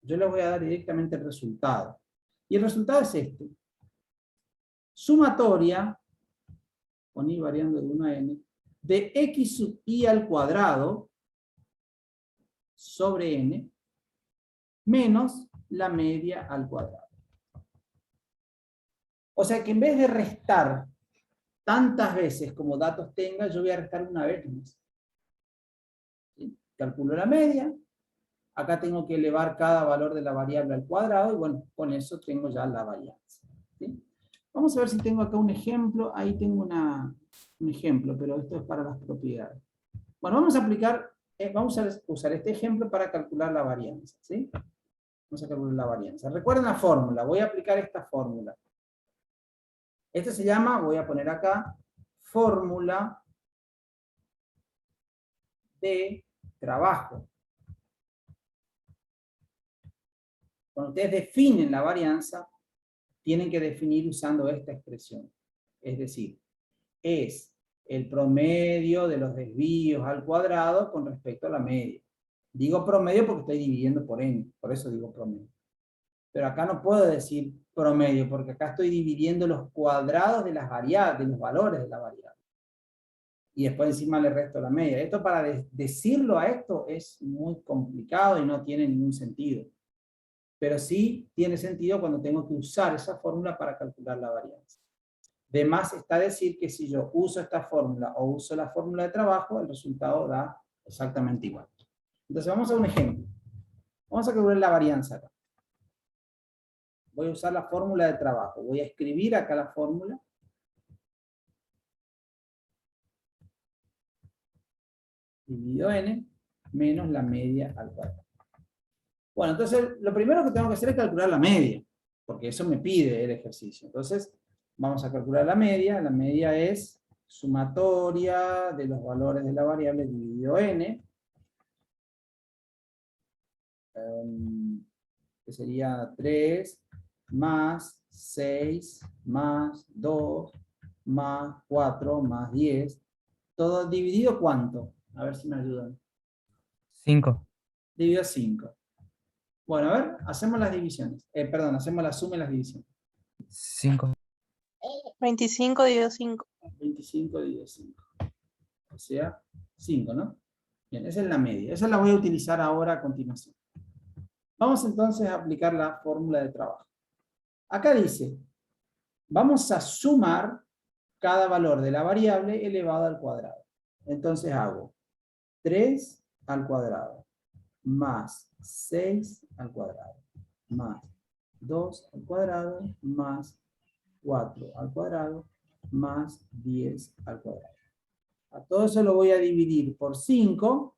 Yo les voy a dar directamente el resultado. Y el resultado es este. Sumatoria, con i variando de 1 a n, de x sub i al cuadrado sobre n, menos la media al cuadrado. O sea que en vez de restar tantas veces como datos tenga, yo voy a restar una vez más. ¿Sí? Calculo la media, acá tengo que elevar cada valor de la variable al cuadrado, y bueno, con eso tengo ya la varianza. ¿Sí? Vamos a ver si tengo acá un ejemplo. Ahí tengo un ejemplo, pero esto es para las propiedades. Bueno, vamos a usar este ejemplo para calcular la varianza. ¿Sí? Vamos a calcular la varianza. Recuerden la fórmula, voy a aplicar esta fórmula. Este se llama, voy a poner acá, fórmula de trabajo. Cuando ustedes definen la varianza, tienen que definir usando esta expresión. Es decir, es el promedio de los desvíos al cuadrado con respecto a la media. Digo promedio porque estoy dividiendo por n, por eso digo promedio. Pero acá no puedo decir promedio, porque acá estoy dividiendo los cuadrados de las variables, de los valores de la variable. Y después encima le resto la media. Esto para decirlo a esto es muy complicado y no tiene ningún sentido. Pero sí tiene sentido cuando tengo que usar esa fórmula para calcular la varianza. De más está decir que si yo uso esta fórmula o uso la fórmula de trabajo, el resultado da exactamente igual. Entonces vamos a un ejemplo. Vamos a calcular la varianza acá. Voy a usar la fórmula de trabajo. Voy a escribir acá la fórmula. Dividido n menos la media al cuadrado. Bueno, entonces lo primero que tengo que hacer es calcular la media, porque eso me pide el ejercicio. Entonces vamos a calcular la media. La media es sumatoria de los valores de la variable dividido n, que sería 3 más 6 más 2 más 4 más 10. ¿Todo dividido cuánto? A ver si me ayudan. 5. Dividido 5. Bueno, a ver, hacemos las divisiones. Perdón, hacemos la suma y las divisiones. 5. 25 dividido 5. 25 dividido 5. O sea, 5, ¿no? Bien, esa es la media. Esa la voy a utilizar ahora a continuación. Vamos entonces a aplicar la fórmula de trabajo. Acá dice, vamos a sumar cada valor de la variable elevado al cuadrado. Entonces hago 3 al cuadrado, más 6 al cuadrado, más 2 al cuadrado, más 4 al cuadrado, más 10 al cuadrado. A todo eso lo voy a dividir por 5,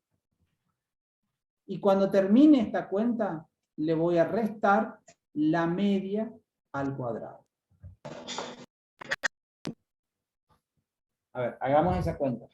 y cuando termine esta cuenta, le voy a restar la media al cuadrado. A ver, hagamos esa cuenta.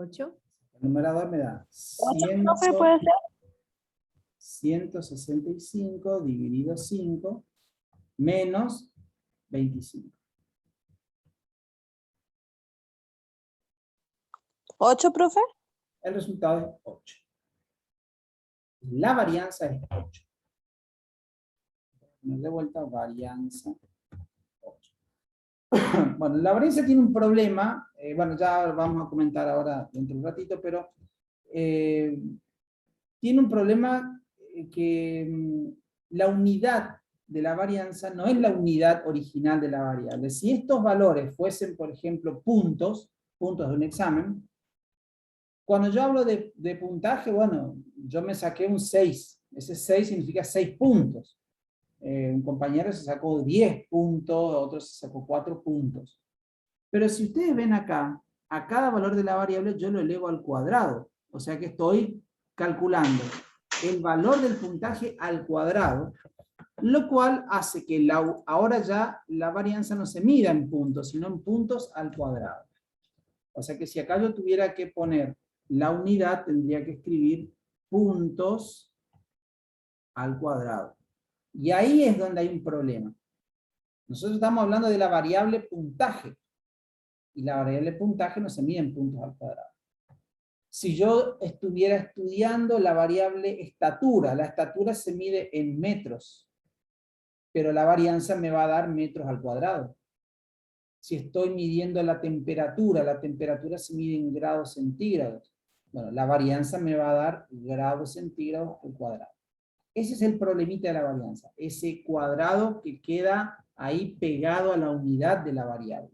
8. El numerador me da 8, profe, puede ser. 165 dividido 5 menos 25. 8, profe. El resultado es 8. La varianza es 8. De vuelta, varianza 8. Bueno, la varianza tiene un problema, bueno, ya vamos a comentar ahora dentro de un ratito, pero tiene un problema que la unidad de la varianza no es la unidad original de la variable. Si estos valores fuesen, por ejemplo, puntos de un examen, cuando yo hablo de puntaje, bueno, yo me saqué un 6. Ese 6 significa 6 puntos. Un compañero se sacó 10 puntos, otro se sacó 4 puntos. Pero si ustedes ven acá, a cada valor de la variable yo lo elevo al cuadrado. O sea que estoy calculando el valor del puntaje al cuadrado, lo cual hace que ahora ya la varianza no se mida en puntos, sino en puntos al cuadrado. O sea que si acá yo tuviera que poner la unidad, tendría que escribir puntos al cuadrado. Y ahí es donde hay un problema. Nosotros estamos hablando de la variable puntaje. Y la variable puntaje no se mide en puntos al cuadrado. Si yo estuviera estudiando la variable estatura, la estatura se mide en metros, pero la varianza me va a dar metros al cuadrado. Si estoy midiendo la temperatura se mide en grados centígrados. Bueno, la varianza me va a dar grados centígrados al cuadrado. Ese es el problemita de la varianza, ese cuadrado que queda ahí pegado a la unidad de la variable.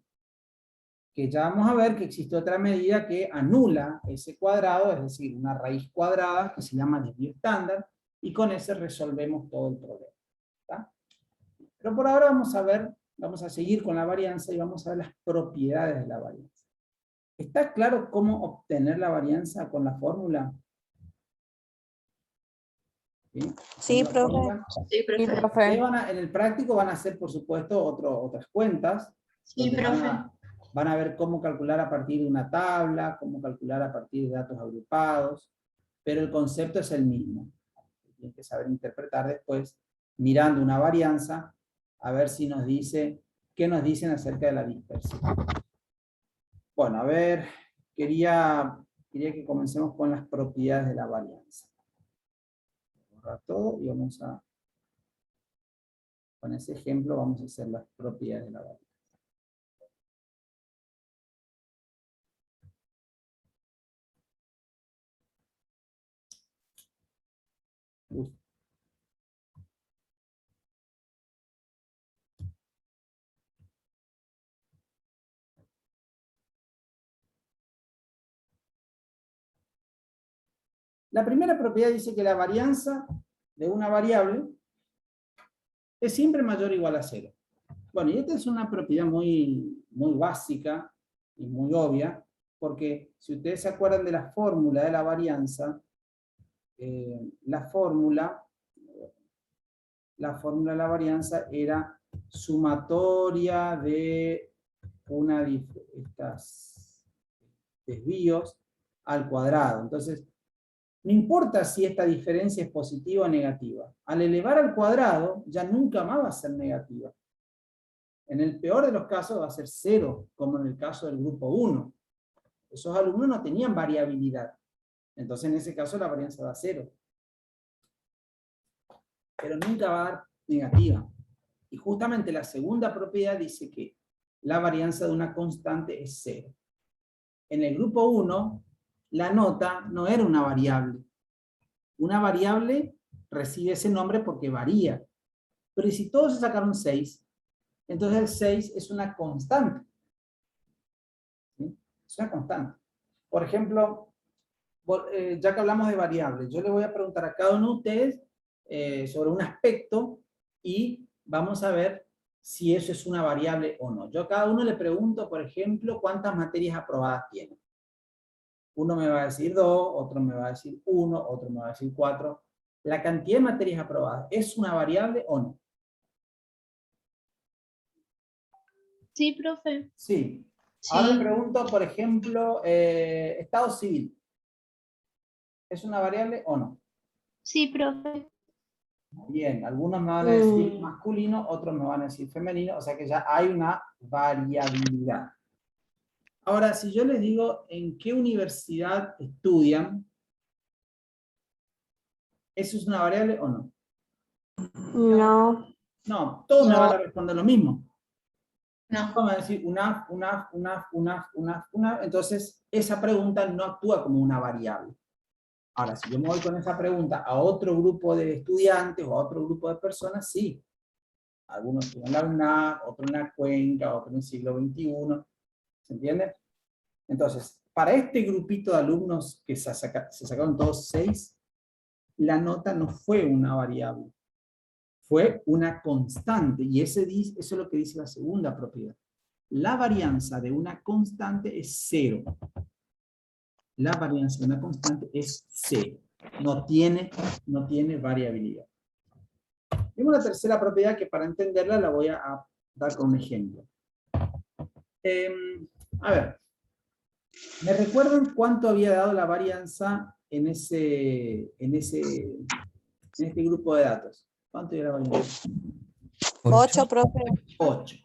Que ya vamos a ver que existe otra medida que anula ese cuadrado, es decir, una raíz cuadrada que se llama desvío estándar, y con ese resolvemos todo el problema. ¿Está? Pero por ahora vamos a seguir con la varianza y vamos a ver las propiedades de la varianza. ¿Está claro cómo obtener la varianza con la fórmula? ¿Sí? Sí, profe. Sí, profe. En el práctico van a hacer, por supuesto, otras cuentas. Sí, profe. Van a ver cómo calcular a partir de una tabla, cómo calcular a partir de datos agrupados, pero el concepto es el mismo. Tienen que saber interpretar después, mirando una varianza, a ver si nos dice, qué nos dicen acerca de la dispersión. Bueno, a ver, quería que comencemos con las propiedades de la varianza. Borrar todo y vamos a, con ese ejemplo vamos a hacer las propiedades de la varianza. Uf. La primera propiedad dice que la varianza de una variable es siempre mayor o igual a 0. Bueno, y esta es una propiedad muy básica y muy obvia, porque si ustedes se acuerdan de la fórmula de la varianza, la fórmula de la varianza era sumatoria de estos desvíos al cuadrado. Entonces, no importa si esta diferencia es positiva o negativa. Al elevar al cuadrado, ya nunca más va a ser negativa. En el peor de los casos va a ser 0, como en el caso del grupo 1. Esos alumnos no tenían variabilidad. Entonces en ese caso la varianza da 0. Pero nunca va a dar negativa. Y justamente la segunda propiedad dice que la varianza de una constante es 0. En el grupo 1, la nota no era una variable. Una variable recibe ese nombre porque varía. Pero si todos se sacaron 6, entonces el 6 es una constante. ¿Sí? Es una constante. Por ejemplo, ya que hablamos de variables, yo le voy a preguntar a cada uno de ustedes sobre un aspecto y vamos a ver si eso es una variable o no. Yo a cada uno le pregunto, por ejemplo, cuántas materias aprobadas tiene. Uno me va a decir 2, otro me va a decir 1, otro me va a decir 4. La cantidad de materias aprobadas, ¿es una variable o no? Sí, profe. Sí. Ahora Sí. le pregunto, por ejemplo, estado civil. ¿Es una variable o no? Sí, profe. Bien, algunos me van a decir masculino, otros me van a decir femenino, o sea que ya hay una variabilidad. Ahora, si yo les digo en qué universidad estudian, ¿eso es una variable o no? No. No, todos me van a responder lo mismo. No. Vamos a decir UNAF. Entonces, esa pregunta no actúa como una variable. Ahora, si yo me voy con esa pregunta a otro grupo de estudiantes o a otro grupo de personas, sí. Algunos estudian en la UNAF, otros en la Cuenca, otros en el siglo XXI. ¿Se entiende? Entonces, para este grupito de alumnos que se sacaron todos 6, la nota no fue una variable. Fue una constante. Y eso es lo que dice la segunda propiedad. La varianza de una constante es 0. La varianza de una constante es 0. No tiene variabilidad. Tengo una tercera propiedad que para entenderla la voy a dar con un ejemplo. A ver, ¿me recuerdan cuánto había dado la varianza en este grupo de datos? ¿Cuánto era la varianza? 8, profe. 8.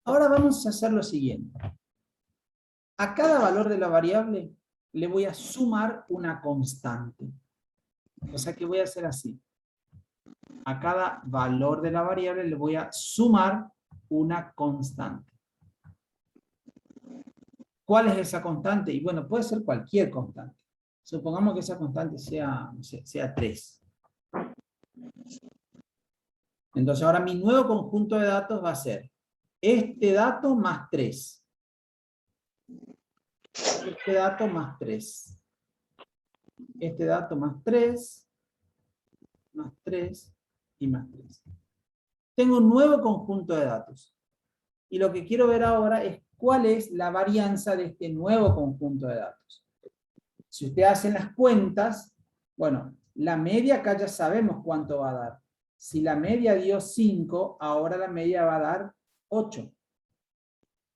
Ahora vamos a hacer lo siguiente. A cada valor de la variable le voy a sumar una constante. O sea que voy a hacer así. A cada valor de la variable le voy a sumar una constante. ¿Cuál es esa constante? Y bueno, puede ser cualquier constante. Supongamos que esa constante sea 3. Entonces ahora mi nuevo conjunto de datos va a ser este dato más 3. Este dato más 3. Este dato más 3. Más 3 y más 3. Tengo un nuevo conjunto de datos. Y lo que quiero ver ahora es cuál es la varianza de este nuevo conjunto de datos. Si ustedes hacen las cuentas, bueno, la media acá ya sabemos cuánto va a dar. Si la media dio 5, ahora la media va a dar 8.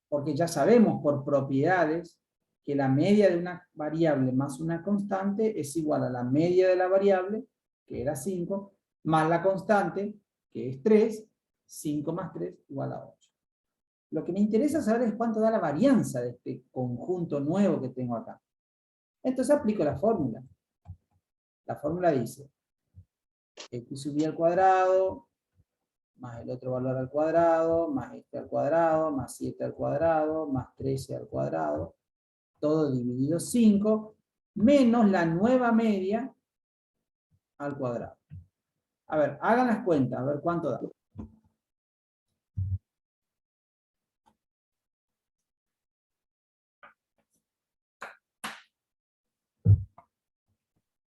Porque ya sabemos por propiedades que la media de una variable más una constante es igual a la media de la variable, que era 5, más la constante, que es 3, 5 más 3 igual a 8. Lo que me interesa saber es cuánto da la varianza de este conjunto nuevo que tengo acá. Entonces aplico la fórmula. La fórmula dice x sub y al cuadrado, más el otro valor al cuadrado, más este al cuadrado, más 7 al cuadrado, más 13 al cuadrado, todo dividido 5, menos la nueva media al cuadrado. A ver, hagan las cuentas, a ver cuánto da.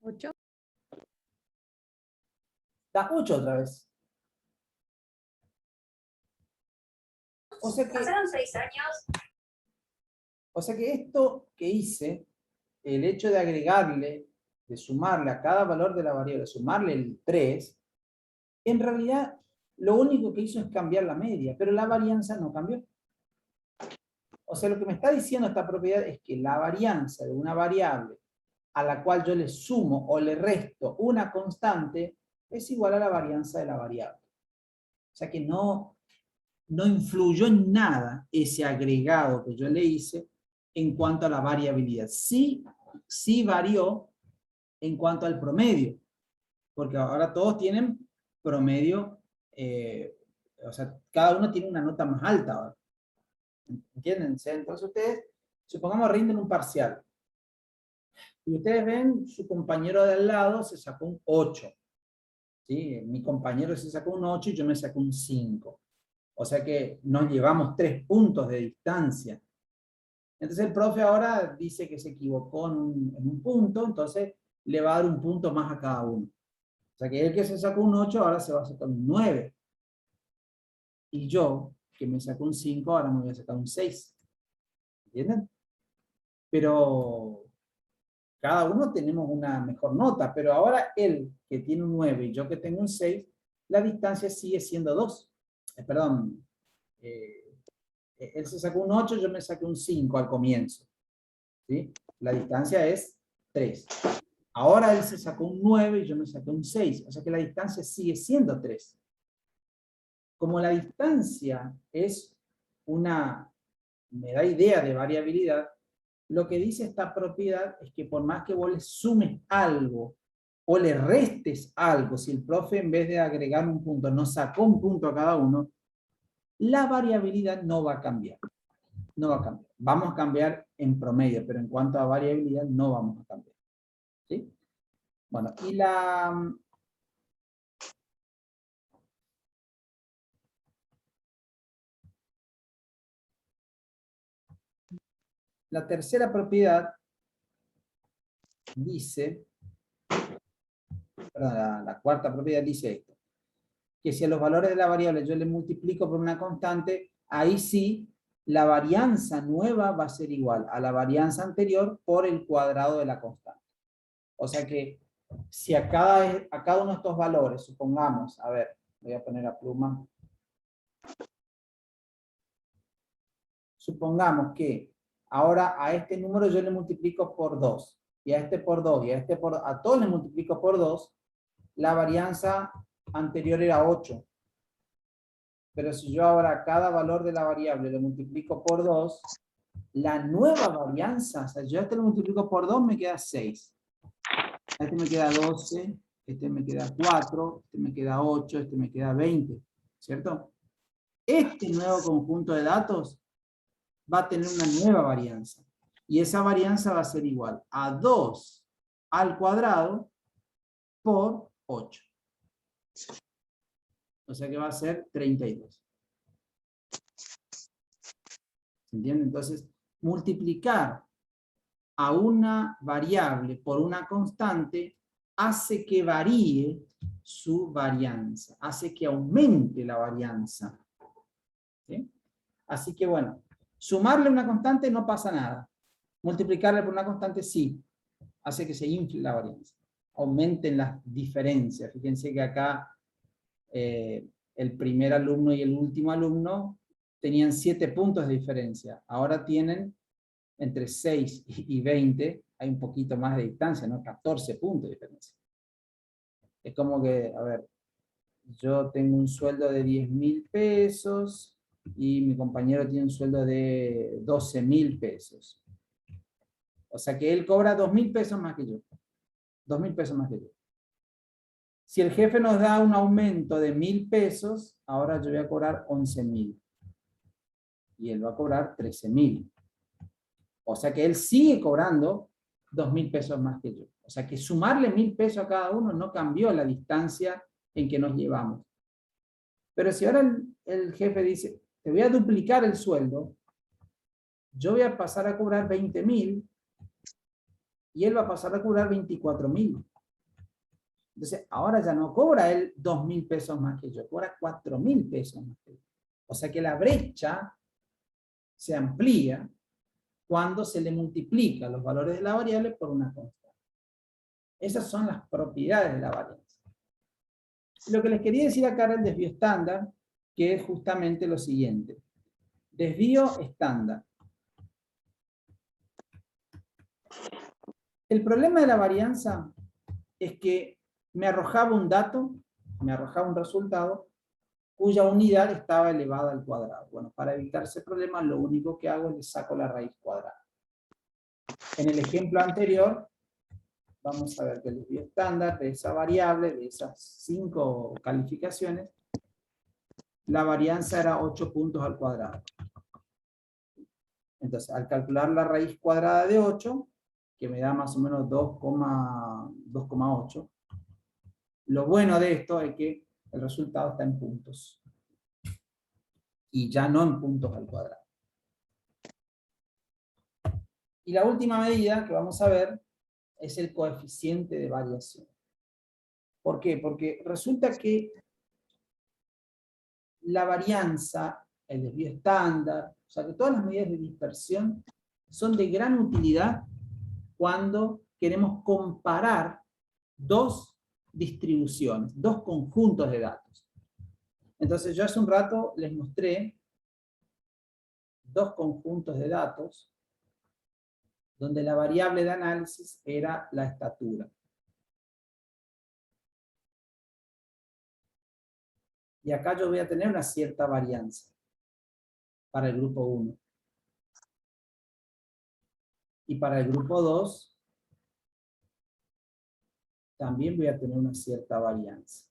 ¿8? Da 8 otra vez. O sea que, Pasaron 6 años. o sea que esto que hice, el hecho de agregarle, de sumarle a cada valor de la variable, sumarle el 3, en realidad lo único que hizo es cambiar la media, pero la varianza no cambió. O sea, lo que me está diciendo esta propiedad es que la varianza de una variable a la cual yo le sumo o le resto una constante es igual a la varianza de la variable. O sea que no influyó en nada ese agregado que yo le hice en cuanto a la variabilidad. Sí varió en cuanto al promedio, porque ahora todos tienen promedio, o sea, cada uno tiene una nota más alta ahora. ¿Entienden? Entonces ustedes, supongamos, rinden un parcial. Y ustedes ven, su compañero de al lado se sacó un 8. ¿Sí? Mi compañero se sacó un 8 y yo me saco un 5. O sea que nos llevamos 3 puntos de distancia. Entonces el profe ahora dice que se equivocó en un punto, entonces le va a dar un punto más a cada uno. O sea que el que se sacó un 8 ahora se va a sacar un 9. Y yo, que me sacó un 5, ahora me voy a sacar un 6. ¿Entienden? Pero cada uno tenemos una mejor nota, pero ahora él que tiene un 9 y yo que tengo un 6, la distancia sigue siendo 2. Perdón, él se sacó un 8, yo me saqué un 5 al comienzo. ¿Sí? La distancia es 3. Ahora él se sacó un 9 y yo me saqué un 6. O sea que la distancia sigue siendo 3. Como la distancia es me da idea de variabilidad, lo que dice esta propiedad es que por más que vos le sumes algo o le restes algo, si el profe en vez de agregar un punto nos sacó un punto a cada uno, la variabilidad no va a cambiar. No va a cambiar. Vamos a cambiar en promedio, pero en cuanto a variabilidad no vamos a cambiar. ¿Sí? Bueno, y la tercera propiedad dice, perdón, la cuarta propiedad dice esto, que si a los valores de la variable yo le multiplico por una constante, ahí sí la varianza nueva va a ser igual a la varianza anterior por el cuadrado de la constante. O sea que si a cada uno de estos valores, supongamos, a ver, voy a poner a pluma, supongamos que ahora a este número yo le multiplico por 2, y a este por 2, y a este a todos le multiplico por 2, la varianza anterior era 8. Pero si yo ahora a cada valor de la variable le multiplico por 2, la nueva varianza, o sea, yo a este lo multiplico por 2, me queda 6. A este me queda 12, este me queda 4, este me queda 8, este me queda 20, ¿cierto? Este nuevo conjunto de datos va a tener una nueva varianza. Y esa varianza va a ser igual a 2 al cuadrado por 8. O sea que va a ser 32. ¿Se entiende? Entonces, multiplicar a una variable por una constante hace que varíe su varianza, hace que aumente la varianza. ¿Sí? Así que bueno, sumarle una constante no pasa nada. Multiplicarle por una constante sí, hace que se infle la varianza. Aumenten las diferencias. Fíjense que acá el primer alumno y el último alumno tenían 7 puntos de diferencia. Ahora tienen entre 6 y 20, hay un poquito más de distancia, ¿no? 14 puntos de diferencia. Es como que, a ver, yo tengo un sueldo de 10.000 pesos y mi compañero tiene un sueldo de 12.000 pesos. O sea que él cobra 2.000 pesos más que yo. 2.000 pesos más que yo. Si el jefe nos da un aumento de 1.000 pesos, ahora yo voy a cobrar 11.000. Y él va a cobrar 13.000. O sea que él sigue cobrando 2.000 pesos más que yo. O sea que sumarle 1.000 pesos a cada uno no cambió la distancia en que nos llevamos. Pero si ahora el jefe dice, te voy a duplicar el sueldo, yo voy a pasar a cobrar 20.000 y él va a pasar a cobrar 24.000. Entonces, ahora ya no cobra él 2.000 pesos más que yo, cobra 4.000 pesos más que yo. O sea que la brecha se amplía cuando se le multiplica los valores de la variable por una constante. Esas son las propiedades de la varianza. Lo que les quería decir acá era el desvío estándar, que es justamente lo siguiente. Desvío estándar. El problema de la varianza es que me arrojaba un dato, me arrojaba un resultado, cuya unidad estaba elevada al cuadrado. Bueno, para evitar ese problema, lo único que hago es le saco la raíz cuadrada. En el ejemplo anterior, vamos a ver que el desvío estándar de esa variable, de esas 5 calificaciones, la varianza era 8 puntos al cuadrado. Entonces, al calcular la raíz cuadrada de 8, que me da más o menos 2,8, lo bueno de esto es que el resultado está en puntos. Y ya no en puntos al cuadrado. Y la última medida que vamos a ver es el coeficiente de variación. ¿Por qué? Porque resulta que la varianza, el desvío estándar, o sea que todas las medidas de dispersión son de gran utilidad cuando queremos comparar dos distribuciones, dos conjuntos de datos. Entonces yo hace un rato les mostré dos conjuntos de datos donde la variable de análisis era la estatura. Y acá yo voy a tener una cierta varianza para el grupo 1. Y para el grupo 2 también voy a tener una cierta varianza.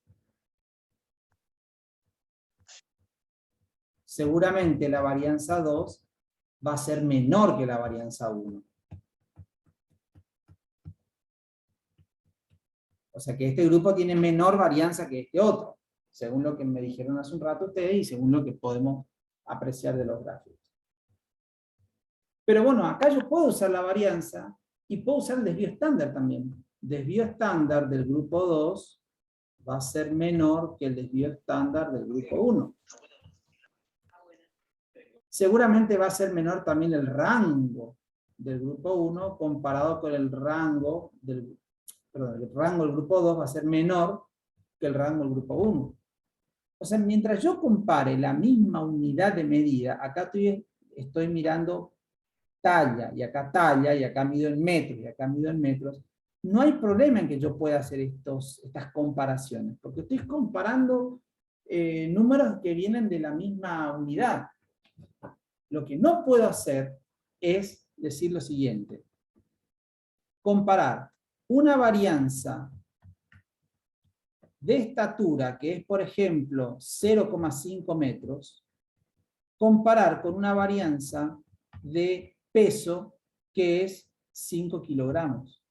Seguramente la varianza 2 va a ser menor que la varianza 1. O sea que este grupo tiene menor varianza que este otro, según lo que me dijeron hace un rato ustedes y según lo que podemos apreciar de los gráficos. Pero bueno, acá yo puedo usar la varianza y puedo usar el desvío estándar también. Desvío estándar del grupo 2 va a ser menor que el desvío estándar del grupo 1. Seguramente va a ser menor también el rango del grupo 1 comparado con el rango del grupo 2 va a ser menor que el rango del grupo 1. O sea, mientras yo compare la misma unidad de medida, acá estoy mirando talla, y acá mido en metros, y acá mido en metros, no hay problema en que yo pueda hacer estas comparaciones, porque estoy comparando números que vienen de la misma unidad. Lo que no puedo hacer es decir lo siguiente: comparar una varianza de estatura, que es por ejemplo 0,5 metros, comparar con una varianza de peso que es 5 kilogramos.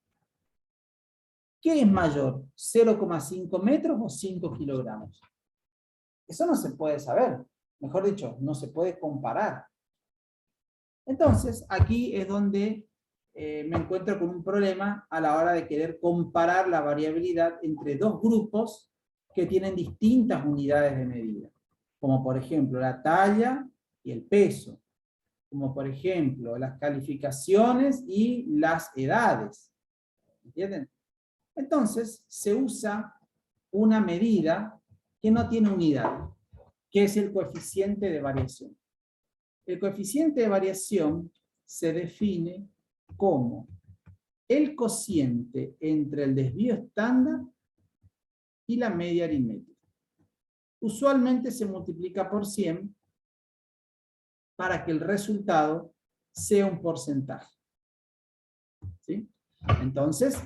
¿Qué es mayor? ¿0,5 metros o 5 kilogramos? Eso no se puede saber. Mejor dicho, no se puede comparar. Entonces, aquí es donde me encuentro con un problema a la hora de querer comparar la variabilidad entre dos grupos que tienen distintas unidades de medida. Como por ejemplo la talla y el peso. Como por ejemplo las calificaciones y las edades. ¿Entienden? Entonces se usa una medida que no tiene unidad, que es el coeficiente de variación. El coeficiente de variación se define como el cociente entre el desvío estándar y la media aritmética. Usualmente se multiplica por 100 para que el resultado sea un porcentaje. ¿Sí? Entonces,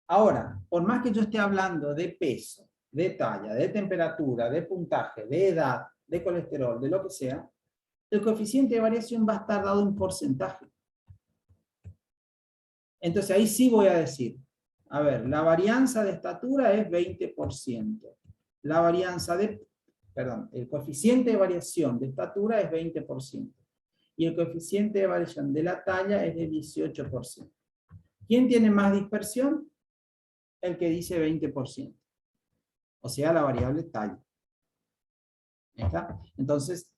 ahora, por más que yo esté hablando de peso, de talla, de temperatura, de puntaje, de edad, de colesterol, de lo que sea, el coeficiente de variación va a estar dado en porcentaje. Entonces ahí sí voy a decir, a ver, la varianza de estatura es 20%. La varianza el coeficiente de variación de estatura es 20%. Y el coeficiente de variación de la talla es de 18%. ¿Quién tiene más dispersión? El que dice 20%. O sea, la variable talla. ¿Está? Entonces,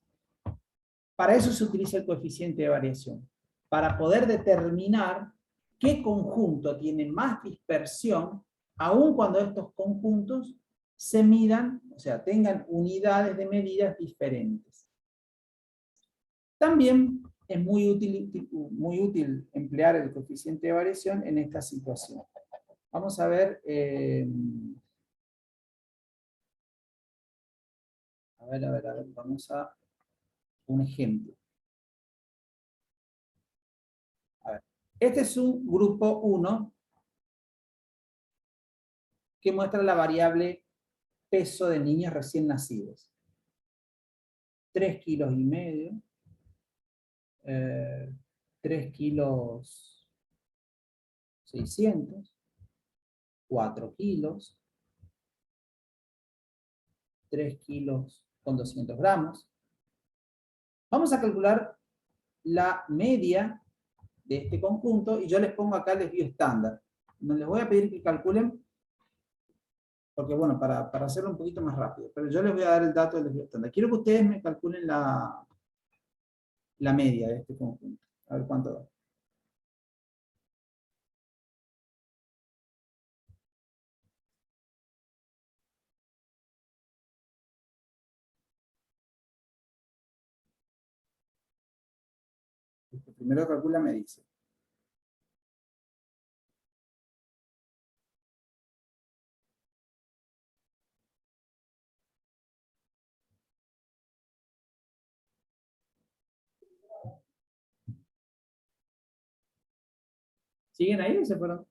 para eso se utiliza el coeficiente de variación. Para poder determinar qué conjunto tiene más dispersión, aun cuando estos conjuntos se midan, o sea, tengan unidades de medidas diferentes. También es muy útil emplear el coeficiente de variación en esta situación. Vamos a ver, vamos a un ejemplo. A ver, este es un grupo 1 que muestra la variable peso de niños recién nacidos. 3,5 kilos, 3 kilos 600, 4 kilos, 3 kilos con 200 gramos. Vamos a calcular la media de este conjunto y yo les pongo acá el desvío estándar. No les voy a pedir que calculen, porque bueno, para hacerlo un poquito más rápido, pero yo les voy a dar el dato del desvío estándar. Quiero que ustedes me calculen la media de este conjunto. A ver cuánto da. primero que calcula me dice. ¿Siguen ahí o se fueron?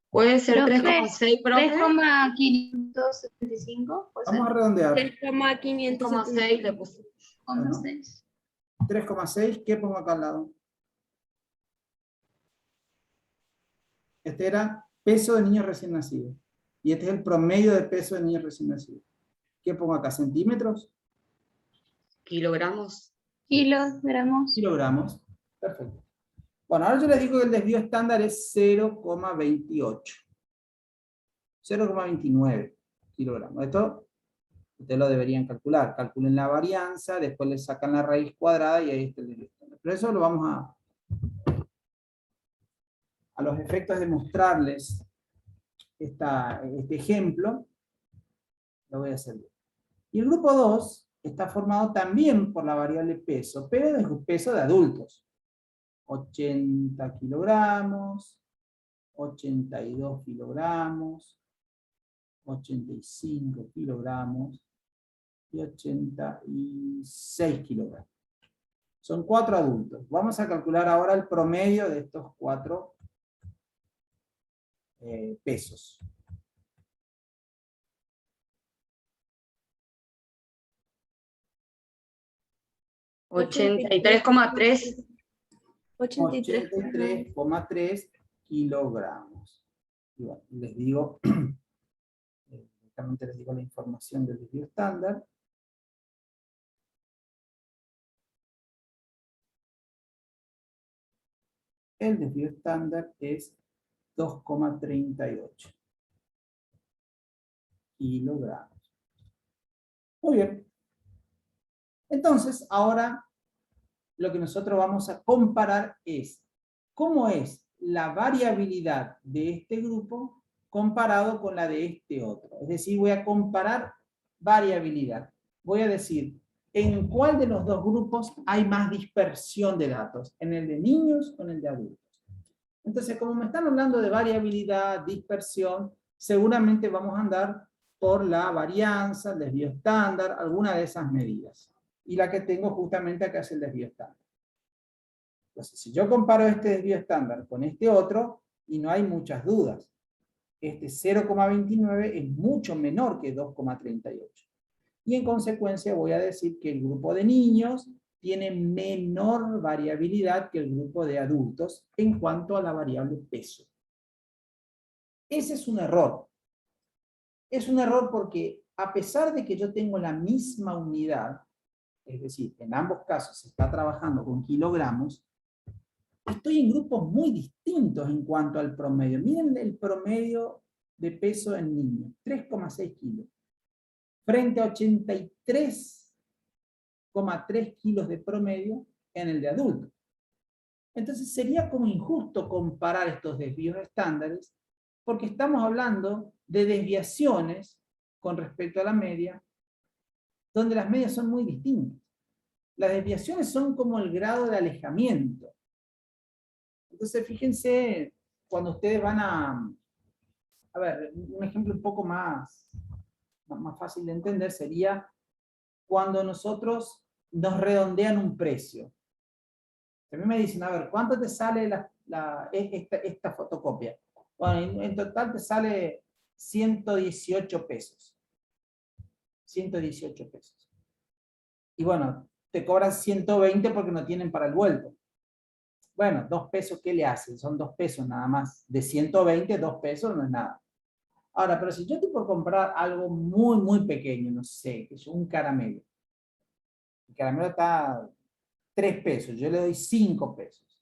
Puede ser Profe, 3,6, profe. 3,575. Vamos a redondear. 3,6 le puse. 3,6. 3,6, ¿qué pongo acá al lado? Este era peso de niños recién nacidos. Y este es el promedio de peso de niños recién nacidos. ¿Qué pongo acá? ¿Centímetros? Kilogramos. Kilogramos. Kilogramos. Perfecto. Bueno, ahora yo les digo que el desvío estándar es 0,28. 0,29 kilogramos. Esto ustedes lo deberían calcular. Calculen la varianza, después le sacan la raíz cuadrada y ahí está el desvío estándar. Pero eso lo vamos a los efectos de mostrarles este ejemplo, lo voy a hacer yo. Y el grupo 2 está formado también por la variable peso, pero es un peso de adultos. 80 kilogramos, 82 kilogramos, 85 kilogramos y 86 kilogramos. Son 4 adultos. Vamos a calcular ahora el promedio de estos 4 pesos. $83,3. 83,3 kilogramos. Y bueno, les digo, directamente les digo la información del desvío estándar. El desvío estándar es 2,38 kilogramos. Muy bien. Entonces, ahora lo que nosotros vamos a comparar es cómo es la variabilidad de este grupo comparado con la de este otro. Es decir, voy a comparar variabilidad. Voy a decir, ¿en cuál de los dos grupos hay más dispersión de datos? ¿En el de niños o en el de adultos? Entonces, como me están hablando de variabilidad, dispersión, seguramente vamos a andar por la varianza, el desvío estándar, alguna de esas medidas. Y la que tengo justamente acá es el desvío estándar. Entonces, si yo comparo este desvío estándar con este otro, y no hay muchas dudas, este 0,29 es mucho menor que 2,38. Y en consecuencia voy a decir que el grupo de niños tiene menor variabilidad que el grupo de adultos en cuanto a la variable peso. Ese es un error. Es un error porque a pesar de que yo tengo la misma unidad, es decir, en ambos casos se está trabajando con kilogramos, estoy en grupos muy distintos en cuanto al promedio. Miren el promedio de peso en niños, 3,6 kilos, frente a 83,3 kilos de promedio en el de adulto. Entonces sería como injusto comparar estos desvíos estándares, porque estamos hablando de desviaciones con respecto a la media, donde las medias son muy distintas. Las desviaciones son como el grado de alejamiento. Entonces, fíjense, cuando ustedes van a ver, un ejemplo un poco más fácil de entender sería cuando nosotros nos redondean un precio. A mí me dicen, a ver, ¿cuánto te sale esta fotocopia? Bueno, en total te sale 118 pesos. 118 pesos. Y bueno, te cobran 120 porque no tienen para el vuelto. Bueno, 2 pesos, ¿qué le hacen? Son 2 pesos nada más. De 120, 2 pesos no es nada. Ahora, pero si yo estoy por comprar algo muy, muy pequeño, no sé, que es un caramelo. El caramelo está 3 pesos, yo le doy 5 pesos.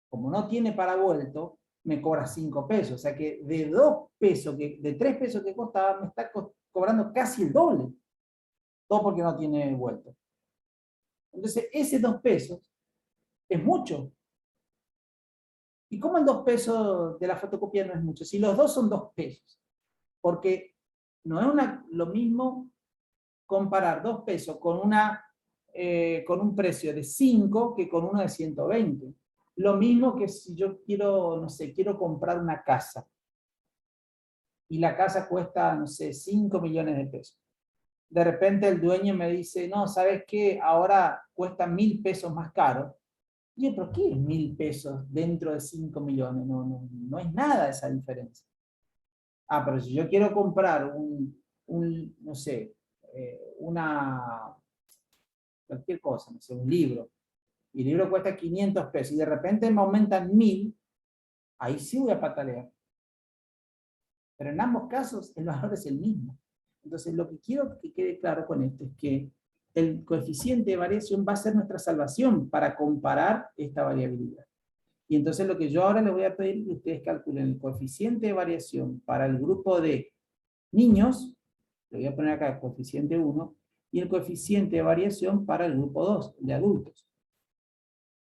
Como no tiene para vuelto, me cobra 5 pesos. O sea que de 2 pesos, de 3 pesos que costaba, me está cobrando casi el doble. Todo porque no tiene vuelto. Entonces, ese 2 pesos es mucho. ¿Y cómo el 2 pesos de la fotocopia no es mucho? Si los dos son 2 pesos. Porque no es lo mismo comparar 2 pesos con una con un precio de 5 que con uno de 120. Lo mismo que si yo quiero, no sé, quiero comprar una casa. Y la casa cuesta, no sé, 5 millones de pesos. De repente el dueño me dice, no, ¿sabes qué? Ahora cuesta 1.000 pesos más caro. Y yo, ¿pero qué es 1.000 pesos dentro de 5 millones? No es nada esa diferencia. Ah, pero si yo quiero comprar no sé, cualquier cosa, no sé, un libro, y el libro cuesta 500 pesos, y de repente me aumentan 1.000, ahí sí voy a patalear. Pero en ambos casos el valor es el mismo. Entonces lo que quiero que quede claro con esto es que el coeficiente de variación va a ser nuestra salvación para comparar esta variabilidad. Y entonces lo que yo ahora les voy a pedir es que ustedes calculen el coeficiente de variación para el grupo de niños, le voy a poner acá el coeficiente 1, y el coeficiente de variación para el grupo 2, de adultos.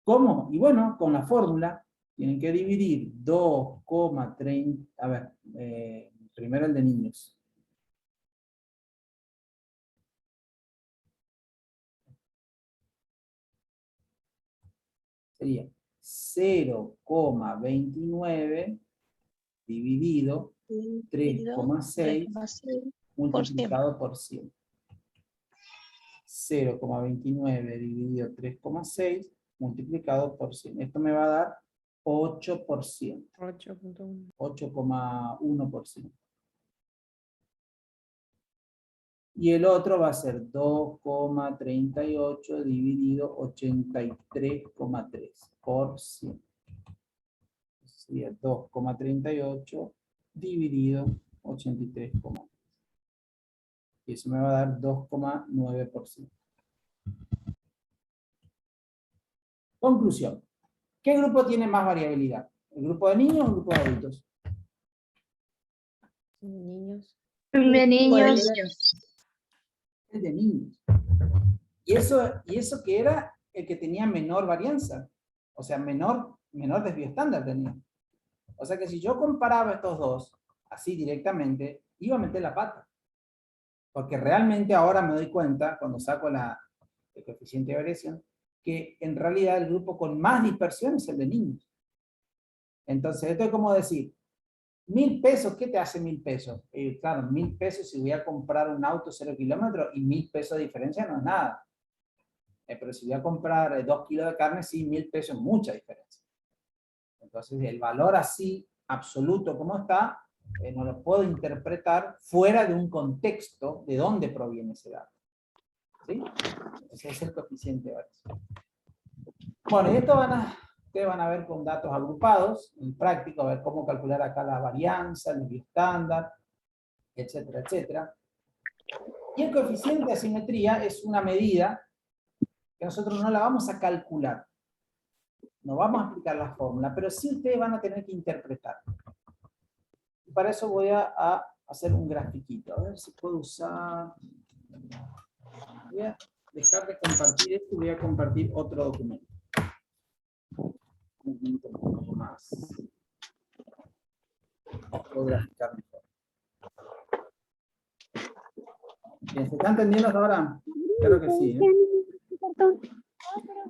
¿Cómo? Y bueno, con la fórmula tienen que dividir 2,30, a ver, primero el de niños. Sería 0,29 dividido 3,6 multiplicado por 100. 0,29 dividido 3,6 multiplicado por 100. Esto me va a dar 8%. 8,1%. Y el otro va a ser 2,38 dividido 83,3 por 100. Sería 2,38 dividido 83,3. Y eso me va a dar 2,9%. Conclusión. ¿Qué grupo tiene más variabilidad? ¿El grupo de niños o el grupo de adultos? Niños. De niños. El de niños. Y eso que era el que tenía menor varianza. O sea, menor desvío estándar tenía. O sea que si yo comparaba estos dos, así directamente, iba a meter la pata. Porque realmente ahora me doy cuenta, cuando saco el coeficiente de variación, que en realidad el grupo con más dispersión es el de niños. Entonces, esto es como decir, 1.000 pesos, ¿qué te hace 1.000 pesos? Claro, 1.000 pesos si voy a comprar un auto 0 kilómetros y 1.000 pesos de diferencia no es nada. Pero si voy a comprar 2 kilos de carne, sí, 1.000 pesos es mucha diferencia. Entonces, el valor así, absoluto como está, no lo puedo interpretar fuera de un contexto de dónde proviene ese dato. ¿Sí? Ese es el coeficiente de variación. Bueno, y esto ustedes van a ver con datos agrupados, en práctico, a ver cómo calcular acá la varianza, el desvío estándar, etcétera, etcétera. Y el coeficiente de asimetría es una medida que nosotros no la vamos a calcular. No vamos a aplicar la fórmula, pero sí ustedes van a tener que interpretar. Y para eso voy a hacer un grafiquito. A ver si puedo usar... Voy a dejar de compartir esto y voy a compartir otro documento. Un documento un poco más. Puedo graficar mejor. Bien, ¿se está entendiendo hasta ahora? Creo que sí, ¿eh?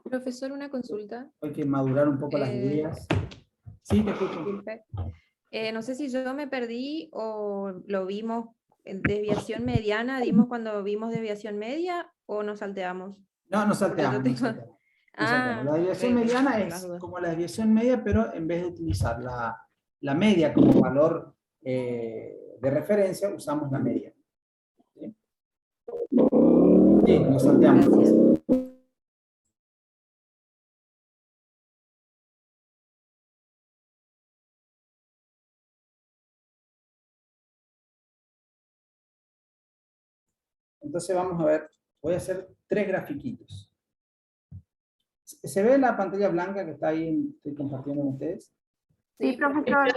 Profesor, una consulta. Hay que madurar un poco las ideas. Sí, te escucho. Disculpe. No sé si yo me perdí o lo vimos en desviación mediana, dimos cuando vimos desviación media o nos salteamos. No, no salteamos. Porque yo tengo- No salteamos. No salteamos. La desviación ok, mediana por es las dudas. como la desviación media, pero en vez de utilizar la media como valor de referencia, usamos la media. ¿Sí? Sí, nos salteamos. Gracias. Entonces vamos a ver, voy a hacer 3 grafiquitos. ¿Se ve la pantalla blanca que está ahí, estoy compartiendo con ustedes? Sí, profesor.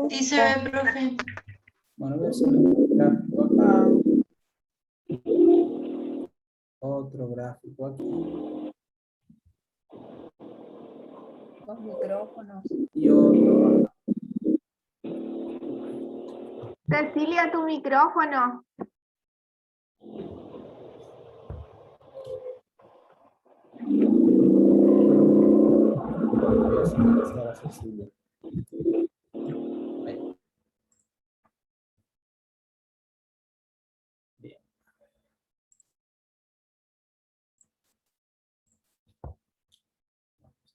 Sí se ve, profe. Bueno, voy a hacer un gráfico acá. Otro gráfico aquí. Los micrófonos. Y otro acá. Cecilia, tu micrófono. Voy a silenciar a Cecilia. Ahí. Bien.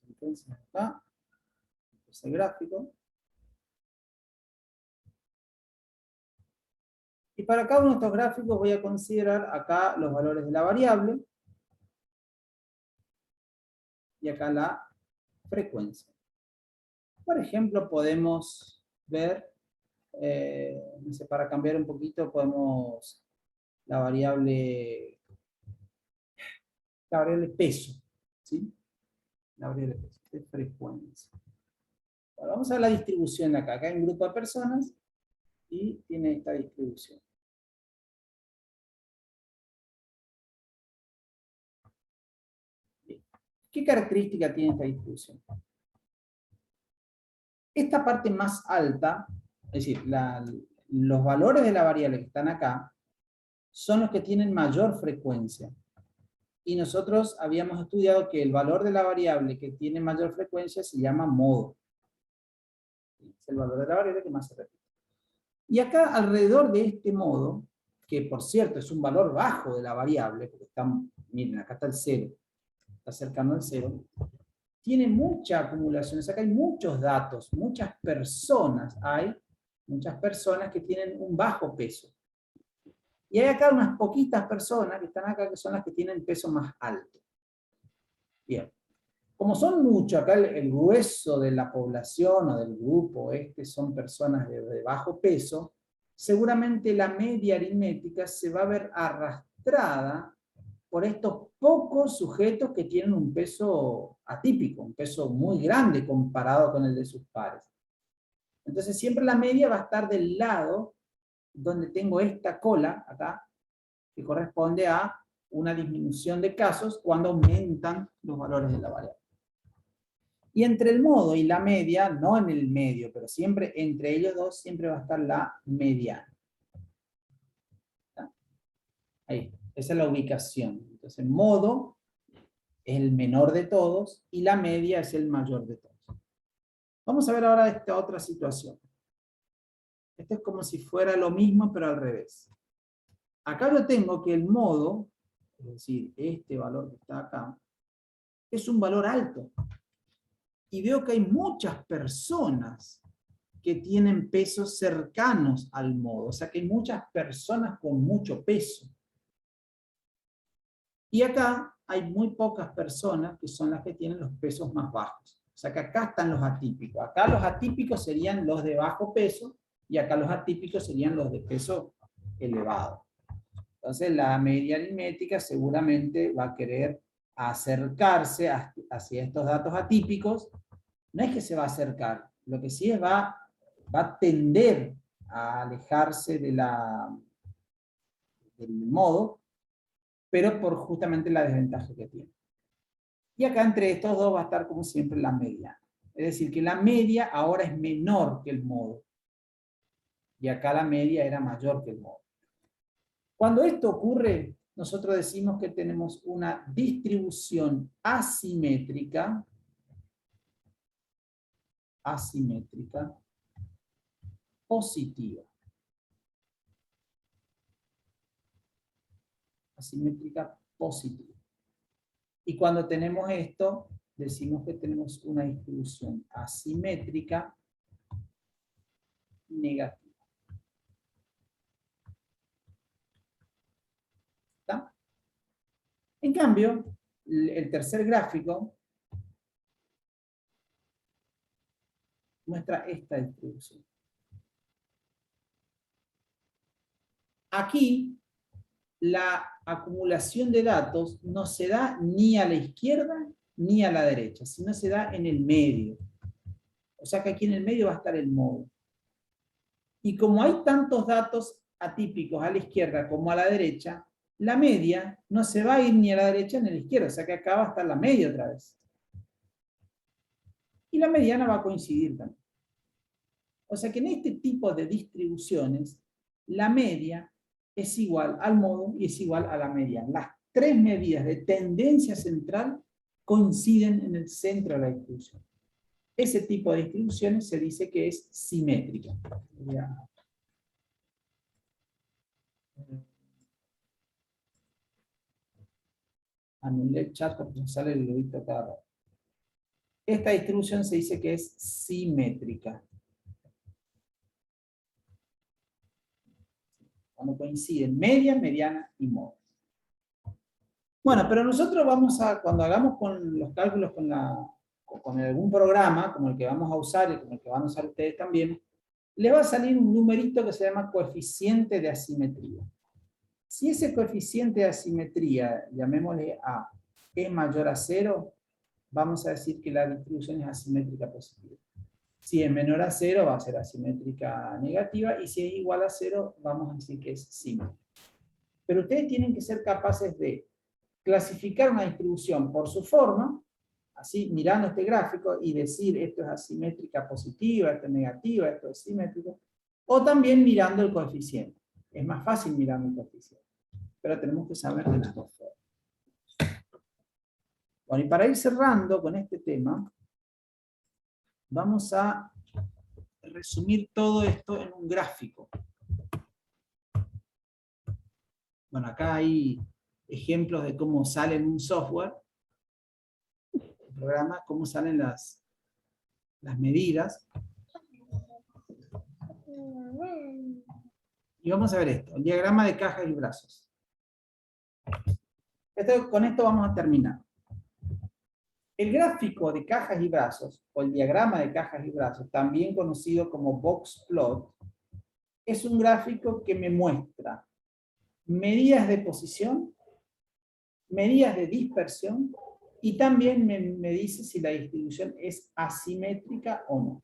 Entonces acá, ese gráfico. Y para cada uno de estos gráficos voy a considerar acá los valores de la variable y acá la frecuencia. Por ejemplo, podemos ver, no sé, para cambiar un poquito, podemos la variable peso, ¿sí? La variable peso, de frecuencia. Bueno, vamos a ver la distribución de acá. Acá hay un grupo de personas y tiene esta distribución. Bien. ¿Qué característica tiene esta distribución? Esta parte más alta, es decir, los valores de la variable que están acá, son los que tienen mayor frecuencia. Y nosotros habíamos estudiado que el valor de la variable que tiene mayor frecuencia se llama modo. Es el valor de la variable que más se repite. Y acá alrededor de este modo, que por cierto es un valor bajo de la variable, porque miren, acá está el 0, está cercano al 0, tiene mucha acumulación, o sea, acá hay muchos datos, muchas personas que tienen un bajo peso. Y hay acá unas poquitas personas que están acá que son las que tienen peso más alto. Bien. Como son muchos, acá el grueso de la población o del grupo son personas de bajo peso, seguramente la media aritmética se va a ver arrastrada por estos pocos sujetos que tienen un peso atípico, un peso muy grande comparado con el de sus pares. Entonces siempre la media va a estar del lado donde tengo esta cola, acá, que corresponde a una disminución de casos cuando aumentan los valores de la variable. Y entre el modo y la media, no en el medio, pero siempre entre ellos dos, siempre va a estar la mediana. Ahí, esa es la ubicación. Entonces, modo es el menor de todos y la media es el mayor de todos. Vamos a ver ahora esta otra situación. Esto es como si fuera lo mismo, pero al revés. Acá yo tengo que el modo, es decir, este valor que está acá, es un valor alto. Y veo que hay muchas personas que tienen pesos cercanos al modo. O sea que hay muchas personas con mucho peso. Y acá hay muy pocas personas que son las que tienen los pesos más bajos. O sea que acá están los atípicos. Acá los atípicos serían los de bajo peso y acá los atípicos serían los de peso elevado. Entonces la media aritmética seguramente va a querer acercarse hacia estos datos atípicos. No es que se va a acercar, lo que sí es va a tender a alejarse del modo, pero por justamente la desventaja que tiene. Y acá entre estos dos va a estar como siempre la mediana. Es decir, que la media ahora es menor que el modo. Y acá la media era mayor que el modo. Cuando esto ocurre, nosotros decimos que tenemos una distribución asimétrica positiva. Asimétrica positiva. Y cuando tenemos esto, decimos que tenemos una distribución asimétrica negativa. ¿Está? En cambio, el tercer gráfico muestra esta distribución. Aquí, la acumulación de datos no se da ni a la izquierda ni a la derecha, sino se da en el medio. O sea que aquí en el medio va a estar el modo. Y como hay tantos datos atípicos a la izquierda como a la derecha, la media no se va a ir ni a la derecha ni a la izquierda, o sea que acá va a estar la media otra vez. Y la mediana va a coincidir también. O sea que en este tipo de distribuciones, la media es igual al modo y es igual a la mediana. Las tres medidas de tendencia central coinciden en el centro de la distribución. Ese tipo de distribuciones se dice que es simétrica. Anulé el chat porque nos sale el lobito cada rato. Esta distribución se dice que es simétrica. Cuando coinciden media, mediana y modo. Bueno, pero nosotros vamos a, cuando hagamos con los cálculos con algún programa, como el que vamos a usar y como el que van a usar ustedes también, les va a salir un numerito que se llama coeficiente de asimetría. Si ese coeficiente de asimetría, llamémosle A, es mayor a 0, vamos a decir que la distribución es asimétrica positiva. Si es menor a 0, va a ser asimétrica negativa, y si es igual a 0, vamos a decir que es simétrica. Pero ustedes tienen que ser capaces de clasificar una distribución por su forma, así mirando este gráfico, y decir esto es asimétrica positiva, esto es negativa, esto es simétrico, o también mirando el coeficiente. Es más fácil mirando el coeficiente, pero tenemos que saber de las dos formas. Bueno, y para ir cerrando con este tema, vamos a resumir todo esto en un gráfico. Bueno, acá hay ejemplos de cómo sale en un software, un programa, cómo salen las medidas. Y vamos a ver esto, el diagrama de cajas y brazos. Con esto vamos a terminar. El gráfico de cajas y brazos, o el diagrama de cajas y brazos, también conocido como box plot, es un gráfico que me muestra medidas de posición, medidas de dispersión, y también me dice si la distribución es asimétrica o no.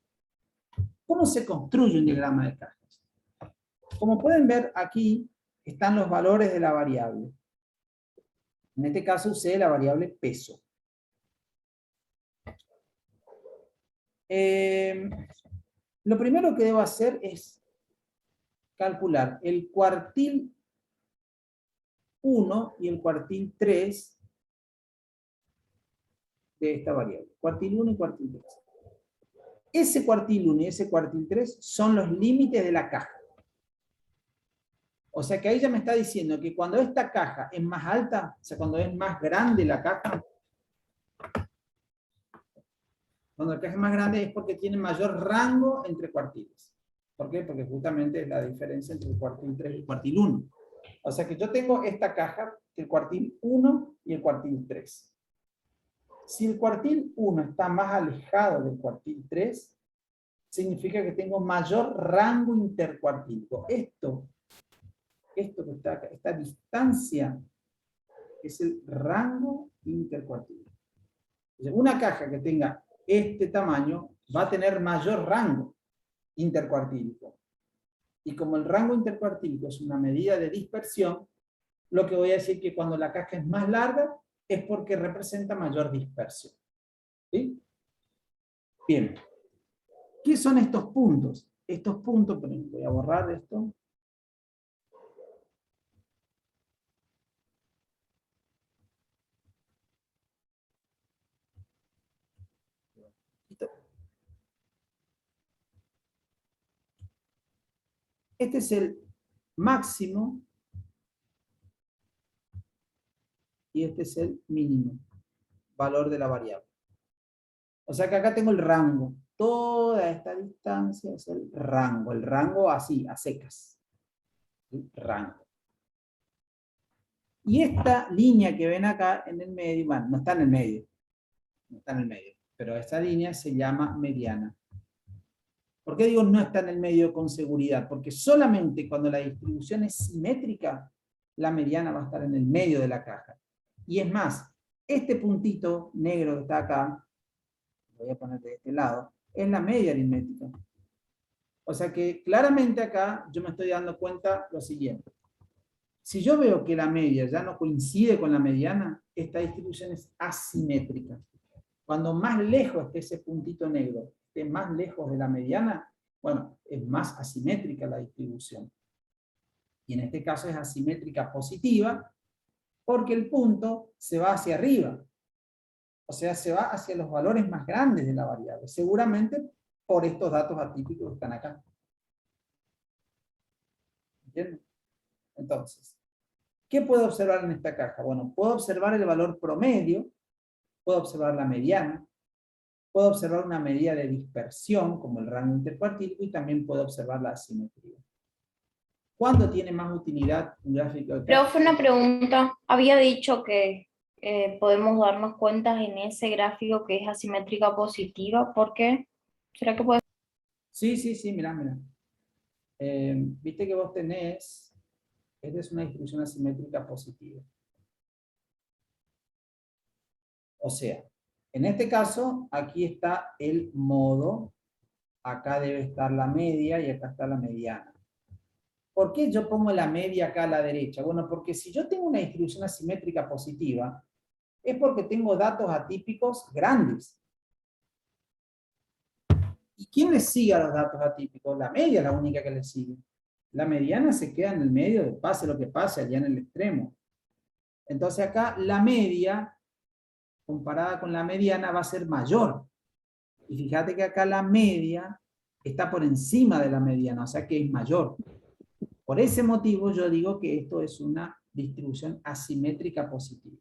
¿Cómo se construye un diagrama de cajas? Como pueden ver aquí, están los valores de la variable. En este caso usé la variable peso. Lo primero que debo hacer es calcular el cuartil 1 y el cuartil 3 de esta variable. Cuartil 1 y cuartil 3. Ese cuartil 1 y ese cuartil 3 son los límites de la caja. O sea que ahí ya me está diciendo que cuando esta caja es más alta, o sea, cuando es más grande la caja, cuando la caja es más grande es porque tiene mayor rango entre cuartiles. ¿Por qué? Porque justamente es la diferencia entre el cuartil 3 y el cuartil 1. O sea que yo tengo esta caja, el cuartil 1 y el cuartil 3. Si el cuartil 1 está más alejado del cuartil 3, significa que tengo mayor rango intercuartílico. Esto que está acá, esta distancia, es el rango intercuartílico. Una caja que tenga este tamaño va a tener mayor rango intercuartílico. Y como el rango intercuartílico es una medida de dispersión, lo que voy a decir que cuando la caja es más larga es porque representa mayor dispersión. ¿Sí? Bien. ¿Qué son estos puntos? Estos puntos, voy a borrar esto. Este es el máximo y este es el mínimo valor de la variable. O sea que acá tengo el rango. Toda esta distancia es el rango así, a secas. ¿Sí? Rango. Y esta línea que ven acá en el medio, bueno, no está en el medio, pero esta línea se llama mediana. ¿Por qué digo no está en el medio con seguridad? Porque solamente cuando la distribución es simétrica, la mediana va a estar en el medio de la caja. Y es más, este puntito negro que está acá, voy a poner de este lado, es la media aritmética. O sea que claramente acá yo me estoy dando cuenta lo siguiente. Si yo veo que la media ya no coincide con la mediana, esta distribución es asimétrica. Cuando más lejos esté ese puntito negro, esté más lejos de la mediana, bueno, es más asimétrica la distribución. Y en este caso es asimétrica positiva, porque el punto se va hacia arriba. O sea, se va hacia los valores más grandes de la variable, seguramente por estos datos atípicos que están acá. ¿Entienden? Entonces, ¿qué puedo observar en esta caja? Bueno, puedo observar el valor promedio, puedo observar la mediana, puedo observar una medida de dispersión, como el rango intercuartílico, y también puedo observar la asimetría. ¿Cuándo tiene más utilidad un gráfico de caja? Profe, una pregunta. Había dicho que podemos darnos cuenta en ese gráfico que es asimétrica positiva. ¿Por qué? ¿Será que puede? Sí, mirá. Viste que vos tenés, esta es una distribución asimétrica positiva. O sea, en este caso, aquí está el modo, acá debe estar la media y acá está la mediana. ¿Por qué yo pongo la media acá a la derecha? Bueno, porque si yo tengo una distribución asimétrica positiva, es porque tengo datos atípicos grandes. ¿Y quién le sigue a los datos atípicos? La media es la única que le sigue. La mediana se queda en el medio, pase lo que pase, allá en el extremo. Entonces acá la media, comparada con la mediana, va a ser mayor. Y fíjate que acá la media está por encima de la mediana, o sea que es mayor. Por ese motivo yo digo que esto es una distribución asimétrica positiva.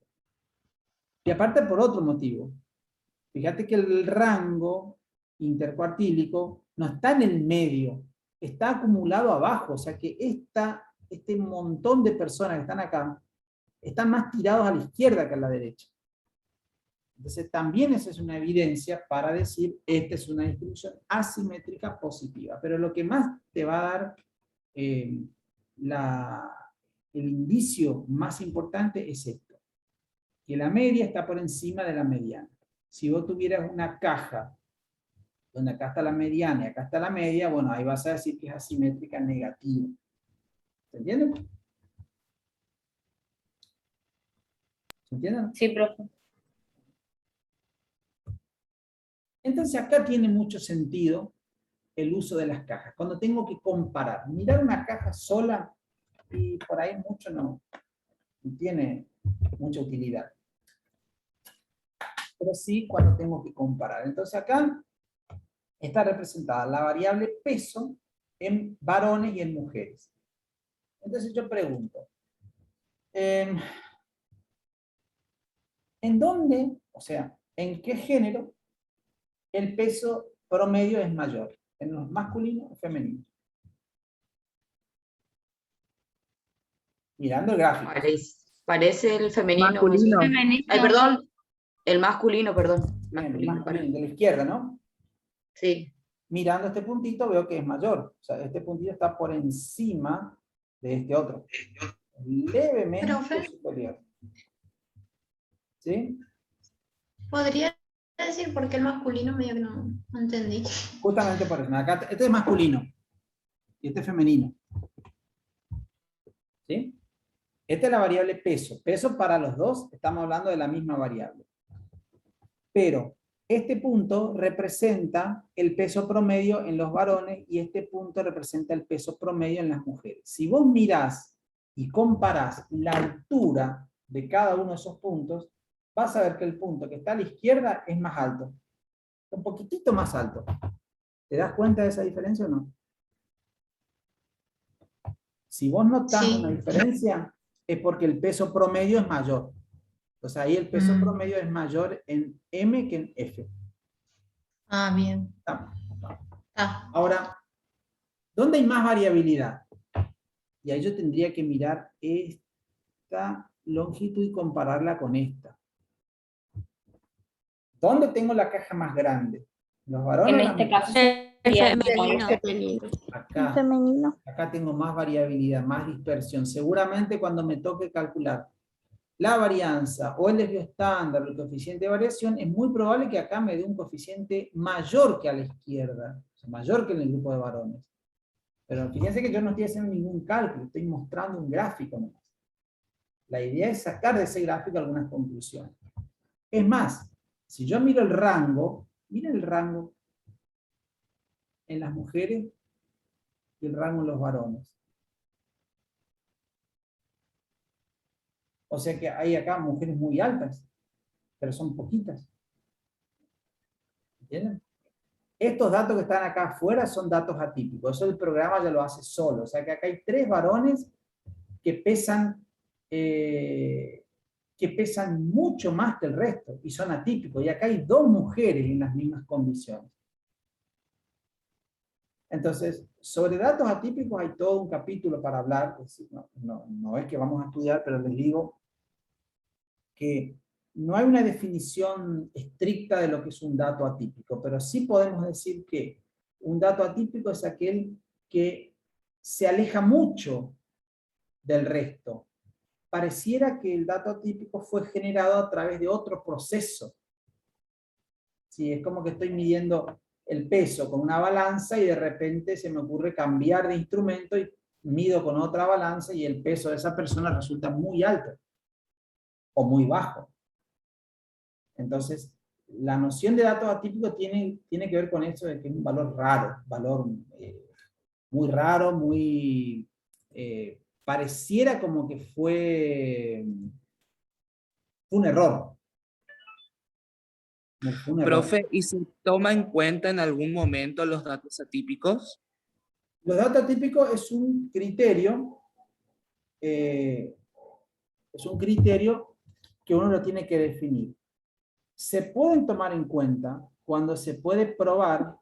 Y aparte por otro motivo. Fíjate que el rango intercuartílico no está en el medio, está acumulado abajo, o sea que este montón de personas que están acá están más tirados a la izquierda que a la derecha. Entonces también esa es una evidencia para decir esta es una distribución asimétrica positiva. Pero lo que más te va a dar el indicio más importante es esto, que la media está por encima de la mediana. Si vos tuvieras una caja donde acá está la mediana y acá está la media, bueno, ahí vas a decir que es asimétrica negativa. ¿Se entiende? ¿Se entiende? Sí, profe. Entonces acá tiene mucho sentido el uso de las cajas. Cuando tengo que comparar, mirar una caja sola y por ahí mucho no tiene mucha utilidad. Pero sí cuando tengo que comparar. Entonces acá está representada la variable peso en varones y en mujeres. Entonces yo pregunto, ¿en dónde, o sea, en qué género el peso promedio es mayor? ¿En los masculinos o femeninos? Mirando el gráfico. Parece el femenino. Masculino. Ay, perdón. El masculino, perdón. Bien, el Masculino, masculino, de la izquierda, ¿no? Sí. Mirando este puntito veo que es mayor. O sea, este puntito está por encima de este otro. Levemente Profe. superior. ¿Sí? ¿Podría decir por qué el masculino medio que no entendí? Justamente por eso. Acá, este es masculino. Y este es femenino. ¿Sí? Esta es la variable peso. Peso para los dos, estamos hablando de la misma variable. Pero este punto representa el peso promedio en los varones y este punto representa el peso promedio en las mujeres. Si vos mirás y comparás la altura de cada uno de esos puntos, vas a ver que el punto que está a la izquierda es más alto. Un poquitito más alto. ¿Te das cuenta de esa diferencia o no? Si vos notás Sí. una diferencia, es porque el peso promedio es mayor. Entonces ahí el peso promedio es mayor en M que en F. Ah, bien. ¿Está? Ah, Ahora, ¿dónde hay más variabilidad? Y ahí yo tendría que mirar esta longitud y compararla con esta. ¿Dónde tengo la caja más grande? ¿Los varones? En o las este mujeres? caso sería el Femenino. Acá. femenino. Acá tengo más variabilidad, más dispersión. Seguramente cuando me toque calcular la varianza o el desvío estándar, el coeficiente de variación, es muy probable que acá me dé un coeficiente mayor que a la izquierda, o sea, mayor que en el grupo de varones. Pero fíjense que yo no estoy haciendo ningún cálculo, estoy mostrando un gráfico nomás. La idea es sacar de ese gráfico algunas conclusiones. Es más, si yo miro el rango, miren el rango en las mujeres y el rango en los varones. O sea que hay acá mujeres muy altas, pero son poquitas. ¿Entienden? Estos datos que están acá afuera son datos atípicos. Eso el programa ya lo hace solo. O sea que acá hay 3 varones que pesan mucho más que el resto y son atípicos. Y acá hay 2 mujeres en las mismas condiciones. Entonces, sobre datos atípicos hay todo un capítulo para hablar. Es decir, no es que vamos a estudiar, pero les digo que no hay una definición estricta de lo que es un dato atípico, pero sí podemos decir que un dato atípico es aquel que se aleja mucho del resto. Pareciera que el dato atípico fue generado a través de otro proceso. Sí, es como que estoy midiendo el peso con una balanza y de repente se me ocurre cambiar de instrumento y mido con otra balanza y el peso de esa persona resulta muy alto o muy bajo. Entonces, la noción de datos atípicos tiene que ver con eso de que es un valor raro, muy raro, muy... pareciera como que fue un error. Fue un error. Profe, ¿y se toma en cuenta en algún momento los datos atípicos? Los datos atípicos es un criterio que uno lo tiene que definir. Se pueden tomar en cuenta cuando se puede probar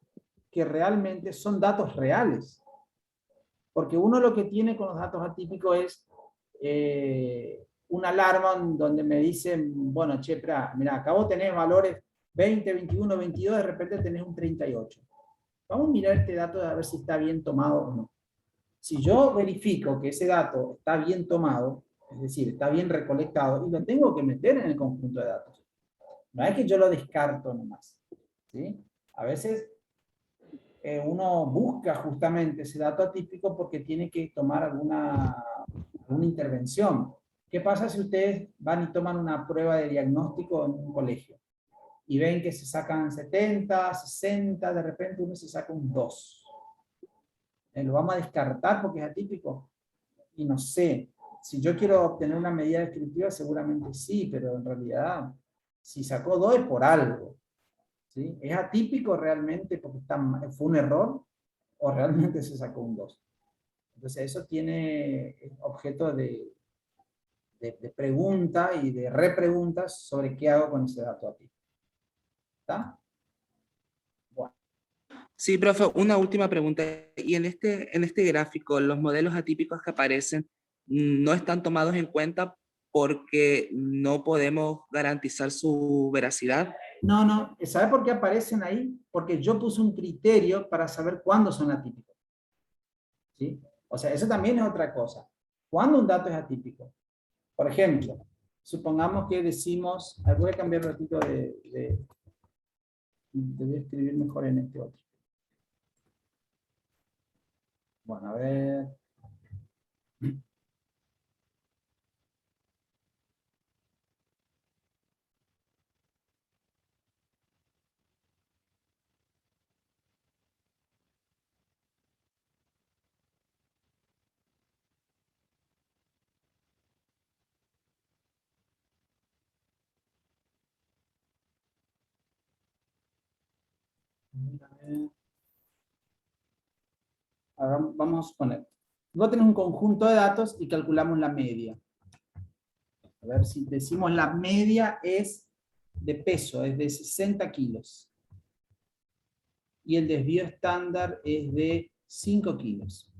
que realmente son datos reales. Porque uno lo que tiene con los datos atípicos es una alarma donde me dicen, bueno, che, mira, acá vos tenés valores 20, 21, 22, de repente tenés un 38. Vamos a mirar este dato a ver si está bien tomado o no. Si yo verifico que ese dato está bien tomado, es decir, está bien recolectado, y lo tengo que meter en el conjunto de datos. No es que yo lo descarto nomás. ¿Sí? A veces uno busca justamente ese dato atípico porque tiene que tomar alguna intervención. ¿Qué pasa si ustedes van y toman una prueba de diagnóstico en un colegio? Y ven que se sacan 70, 60, de repente uno se saca un 2. ¿Lo vamos a descartar porque es atípico? Y no sé. Si yo quiero obtener una medida descriptiva, seguramente sí, pero en realidad, si sacó 2 es por algo. ¿Sí? ¿Es atípico realmente porque fue un error? ¿O realmente se sacó un 2? Entonces eso tiene objeto de pregunta y de repreguntas sobre qué hago con ese dato atípico. ¿Está? Bueno. Sí, profe, una última pregunta. Y en este gráfico, los modelos atípicos que aparecen no están tomados en cuenta porque no podemos garantizar su veracidad. No. ¿Sabe por qué aparecen ahí? Porque yo puse un criterio para saber cuándo son atípicos. ¿Sí? O sea, eso también es otra cosa. ¿Cuándo un dato es atípico? Por ejemplo, supongamos que decimos, voy a cambiar un ratito voy a escribir mejor en este otro. Bueno, a ver. Ahora vamos a suponer. Vos tenés un conjunto de datos y calculamos la media. A ver si decimos la media es de peso, es de 60 kilos. Y el desvío estándar es de 5 kilos.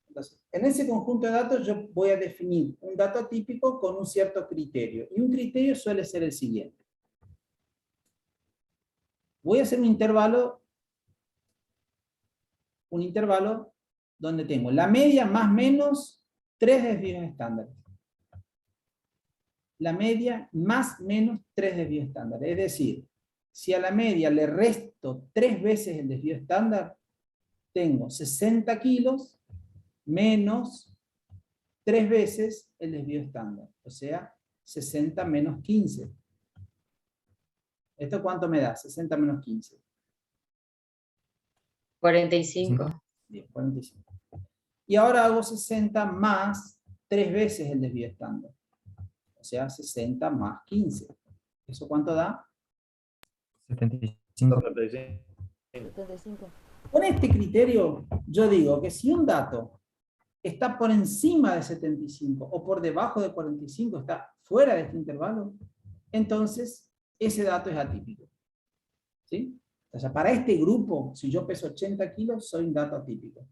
Entonces, en ese conjunto de datos yo voy a definir un dato atípico con un cierto criterio. Y un criterio suele ser el siguiente. Voy a hacer un intervalo donde tengo la media más menos 3 desvíos estándares. La media más menos 3 desvíos estándares. Es decir, si a la media le resto 3 veces el desvío estándar, tengo 60 kilos menos 3 veces el desvío estándar. O sea, 60 menos 15. ¿Esto cuánto me da? 60 menos 15. 45. Bien, 45. Y ahora hago 60 más 3 veces el desvío estándar. O sea, 60 más 15. ¿Eso cuánto da? 75. 5. 75. Con este criterio, yo digo que si un dato está por encima de 75 o por debajo de 45, está fuera de este intervalo, entonces ese dato es atípico. ¿Sí? O sea, para este grupo, si yo peso 80 kilos, soy un dato atípico.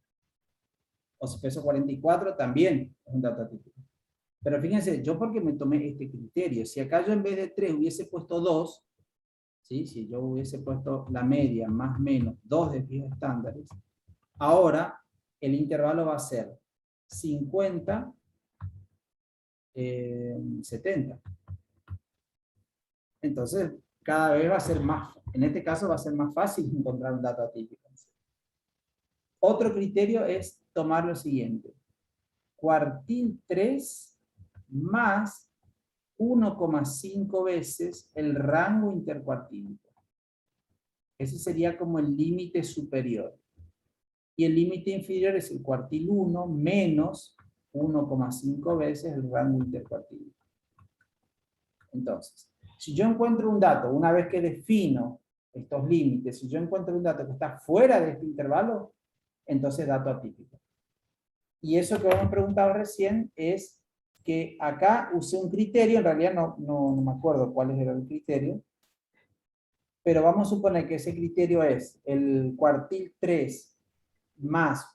O si peso 44, también es un dato atípico. Pero fíjense, yo porque me tomé este criterio, si acá yo en vez de 3 hubiese puesto 2, ¿sí? Si yo hubiese puesto la media más o menos 2 desvíos estándares, ahora el intervalo va a ser 50, 70. Entonces, cada vez va a ser más, en este caso va a ser más fácil encontrar un dato atípico. Otro criterio es tomar lo siguiente. Cuartil 3 más 1,5 veces el rango intercuartílico. Ese sería como el límite superior. Y el límite inferior es el cuartil 1 menos 1,5 veces el rango intercuartílico. Entonces, si yo encuentro un dato, una vez que defino estos límites, si yo encuentro un dato que está fuera de este intervalo, entonces dato atípico. Y eso que hemos preguntado recién es que acá usé un criterio, en realidad no me acuerdo cuál era el criterio, pero vamos a suponer que ese criterio es el cuartil 3 más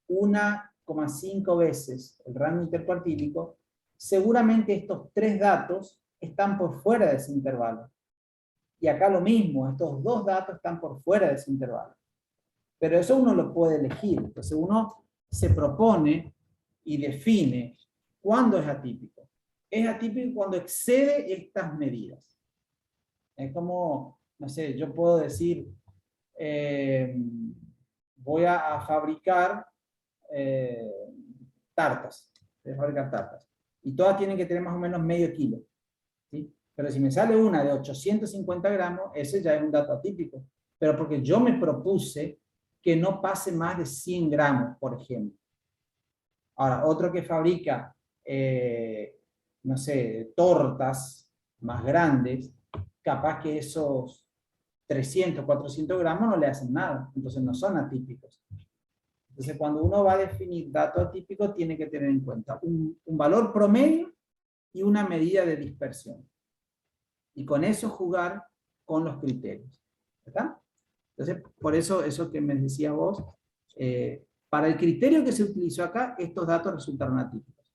1,5 veces el rango intercuartílico. Seguramente estos 3 datos están por fuera de ese intervalo. Y acá lo mismo, estos 2 datos están por fuera de ese intervalo. Pero eso uno lo puede elegir. Entonces uno se propone y define cuándo es atípico. Es atípico cuando excede estas medidas. Es como, no sé, yo puedo decir, voy a fabricar tartas. Voy a fabricar tartas. Y todas tienen que tener más o menos medio kilo. ¿Sí? Pero si me sale una de 850 gramos, ese ya es un dato atípico. Pero porque yo me propuse que no pase más de 100 gramos, por ejemplo. Ahora, otro que fabrica, no sé, tortas más grandes, capaz que esos 300, 400 gramos no le hacen nada, entonces no son atípicos. Entonces, cuando uno va a definir dato atípico, tiene que tener en cuenta un valor promedio y una medida de dispersión. Y con eso jugar con los criterios. ¿Verdad? Entonces, por eso que me decía vos, para el criterio que se utilizó acá, estos datos resultaron atípicos.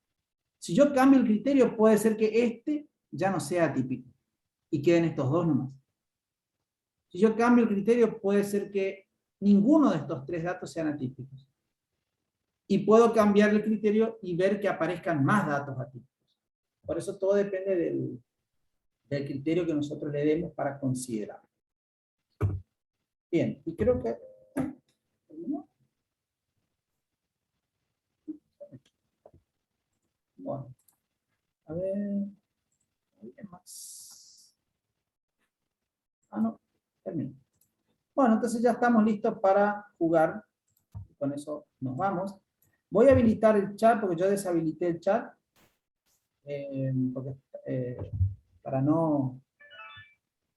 Si yo cambio el criterio, puede ser que este ya no sea atípico y queden estos 2 nomás. Si yo cambio el criterio, puede ser que ninguno de estos 3 datos sean atípicos. Y puedo cambiar el criterio y ver que aparezcan más datos atípicos. Por eso todo depende del criterio que nosotros le demos para considerar. Bien, y creo que... Bueno, a ver... ¿Alguien más? No, termino. Bueno, entonces ya estamos listos para jugar. Con eso nos vamos. Voy a habilitar el chat, porque yo deshabilité el chat. Para no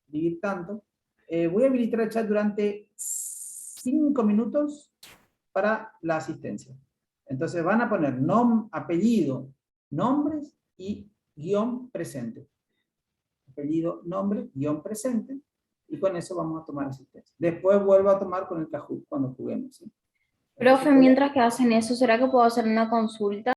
vivir tanto. Voy a habilitar el chat durante 5 minutos para la asistencia. Entonces van a poner apellido, nombres y guión presente. Apellido, nombre, guión presente. Y con eso vamos a tomar asistencia. Después vuelvo a tomar con el Kahoot cuando juguemos. ¿Sí? Profe, mientras que hacen eso, ¿será que puedo hacer una consulta?